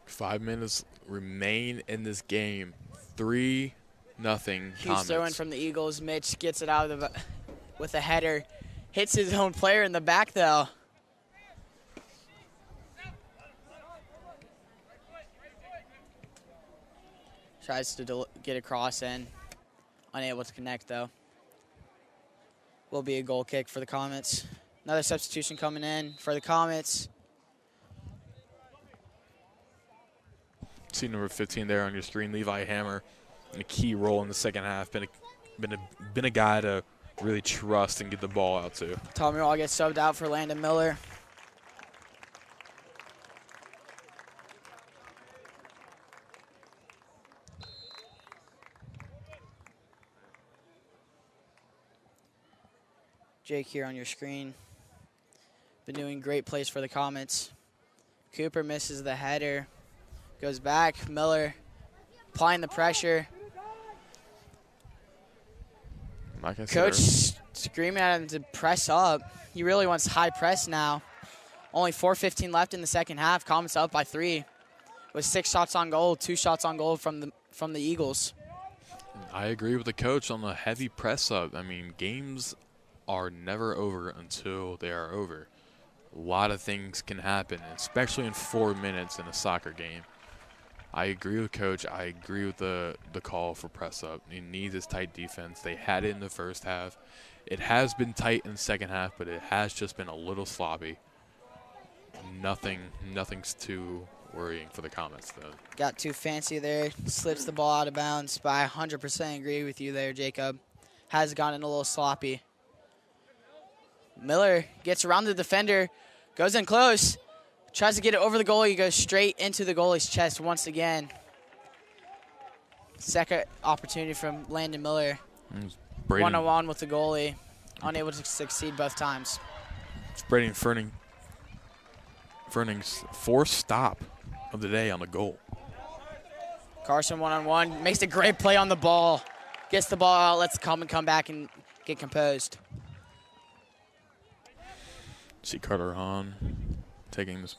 Five minutes remain in this game. 3-0 Comets. Huge throw in from the Eagles. Mitch gets it out of with a header. Hits his own player in the back, though. Tries to get across and unable to connect, though. Will be a goal kick for the Comets. Another substitution coming in for the Comets. See number 15 there on your screen, Levi Hammer, in a key role in the second half. Been a guy to really trust and get the ball out to. Tommy Wall gets subbed out for Landon Miller. Jake here on your screen. Been doing great plays for the Comets. Cooper misses the header. Goes back. Miller applying the pressure. Like I said, Coach screaming at him to press up. He really wants high press now. Only 4:15 left in the second half. Comets up by 3 with 6 shots on goal, 2 shots on goal from the Eagles. I agree with the coach on the heavy press up. I mean, games are never over until they are over. A lot of things can happen, especially in 4 minutes in a soccer game. I agree with Coach. I agree with the call for press up. He needs his tight defense. They had it in the first half. It has been tight in the second half, but it has just been a little sloppy. Nothing's too worrying for the Comets, though. Got too fancy there. Slips the ball out of bounds, but I 100% agree with you there, Jacob. Has gotten a little sloppy. Miller gets around the defender, goes in close, tries to get it over the goalie, goes straight into the goalie's chest once again. Second opportunity from Landon Miller. One-on-one with the goalie, unable to succeed both times. It's Braden Furning's fourth stop of the day on the goal. Carson one-on-one, makes a great play on the ball. Gets the ball out, lets the come back and get composed. See Carter Hahn taking this.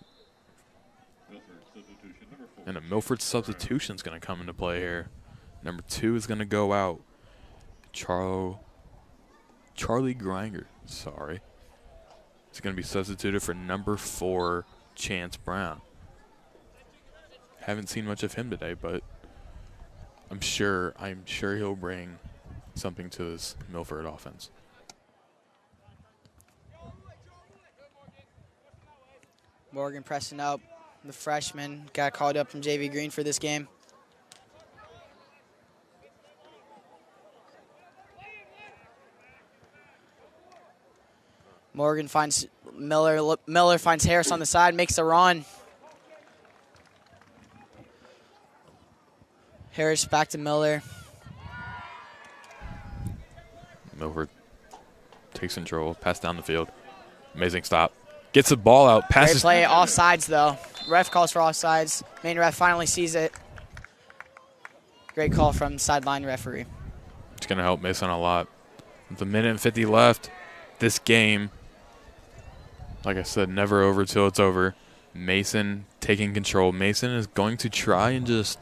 And a Milford substitution is going to come into play here. Number 2 is going to go out. Charlie Gringer, sorry. It's going to be substituted for number 4, Chance Brown. Haven't seen much of him today, but I'm sure he'll bring something to this Milford offense. Morgan pressing up. The freshman got called up from JV Green for this game. Morgan finds Miller. Miller finds Harris on the side, makes a run. Harris back to Miller. Milford takes control, pass down the field. Amazing stop. Gets the ball out, passes. Great play, offsides though. Ref calls for offsides. Main ref finally sees it. Great call from sideline referee. It's going to help Mason a lot. With a minute and 50 left, this game, like I said, never over till it's over. Mason taking control. Mason is going to try and just,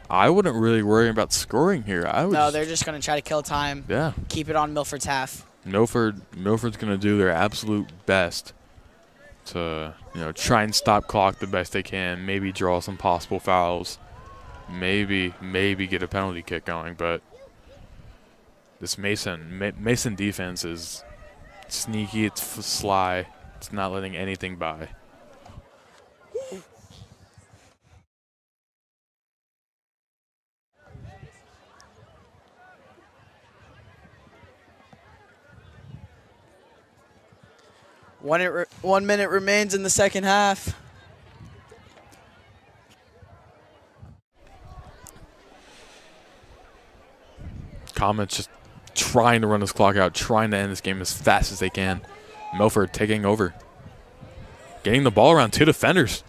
I wouldn't really worry about scoring here. No, they're just going to try to kill time. Yeah. Keep it on Milford's half. Milford's going to do their absolute best to, try and stop clock the best they can. Maybe draw some possible fouls. Maybe get a penalty kick going. But this Mason defense is sneaky. It's sly. It's not letting anything by. One minute remains in the second half. Comets just trying to run this clock out, trying to end this game as fast as they can. Milford taking over. Getting the ball around 2 defenders.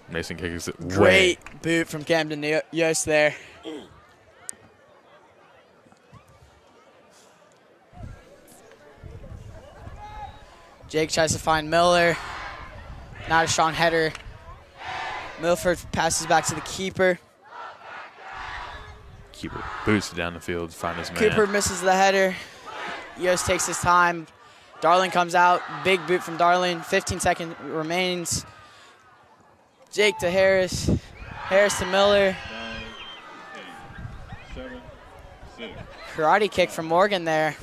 Mason kicks it away. Great boot from Camden Yost there. Jake tries to find Miller. Not a strong header. Milford passes back to the keeper. Keeper boots it down the field to find his man. Cooper misses the header. Yost takes his time. Darling comes out. Big boot from Darling. 15 seconds remains. Jake to Harris. Harris to Miller. Karate kick from Morgan there.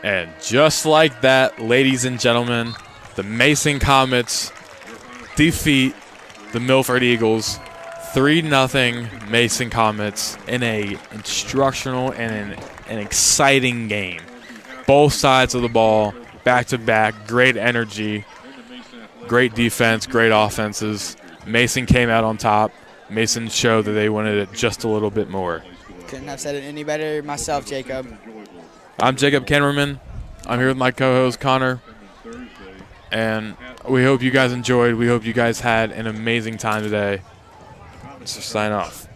And just like that, ladies and gentlemen, the Mason Comets defeat the Milford Eagles 3-0 Mason Comets in a instructional and an exciting game. Both sides of the ball, back-to-back, great energy, great defense, great offenses. Mason came out on top. Mason showed that they wanted it just a little bit more. Couldn't have said it any better myself, Jacob. I'm Jacob Kennerman. I'm here with my co-host, Connor. And we hope you guys enjoyed. We hope you guys had an amazing time today. Let's just sign off.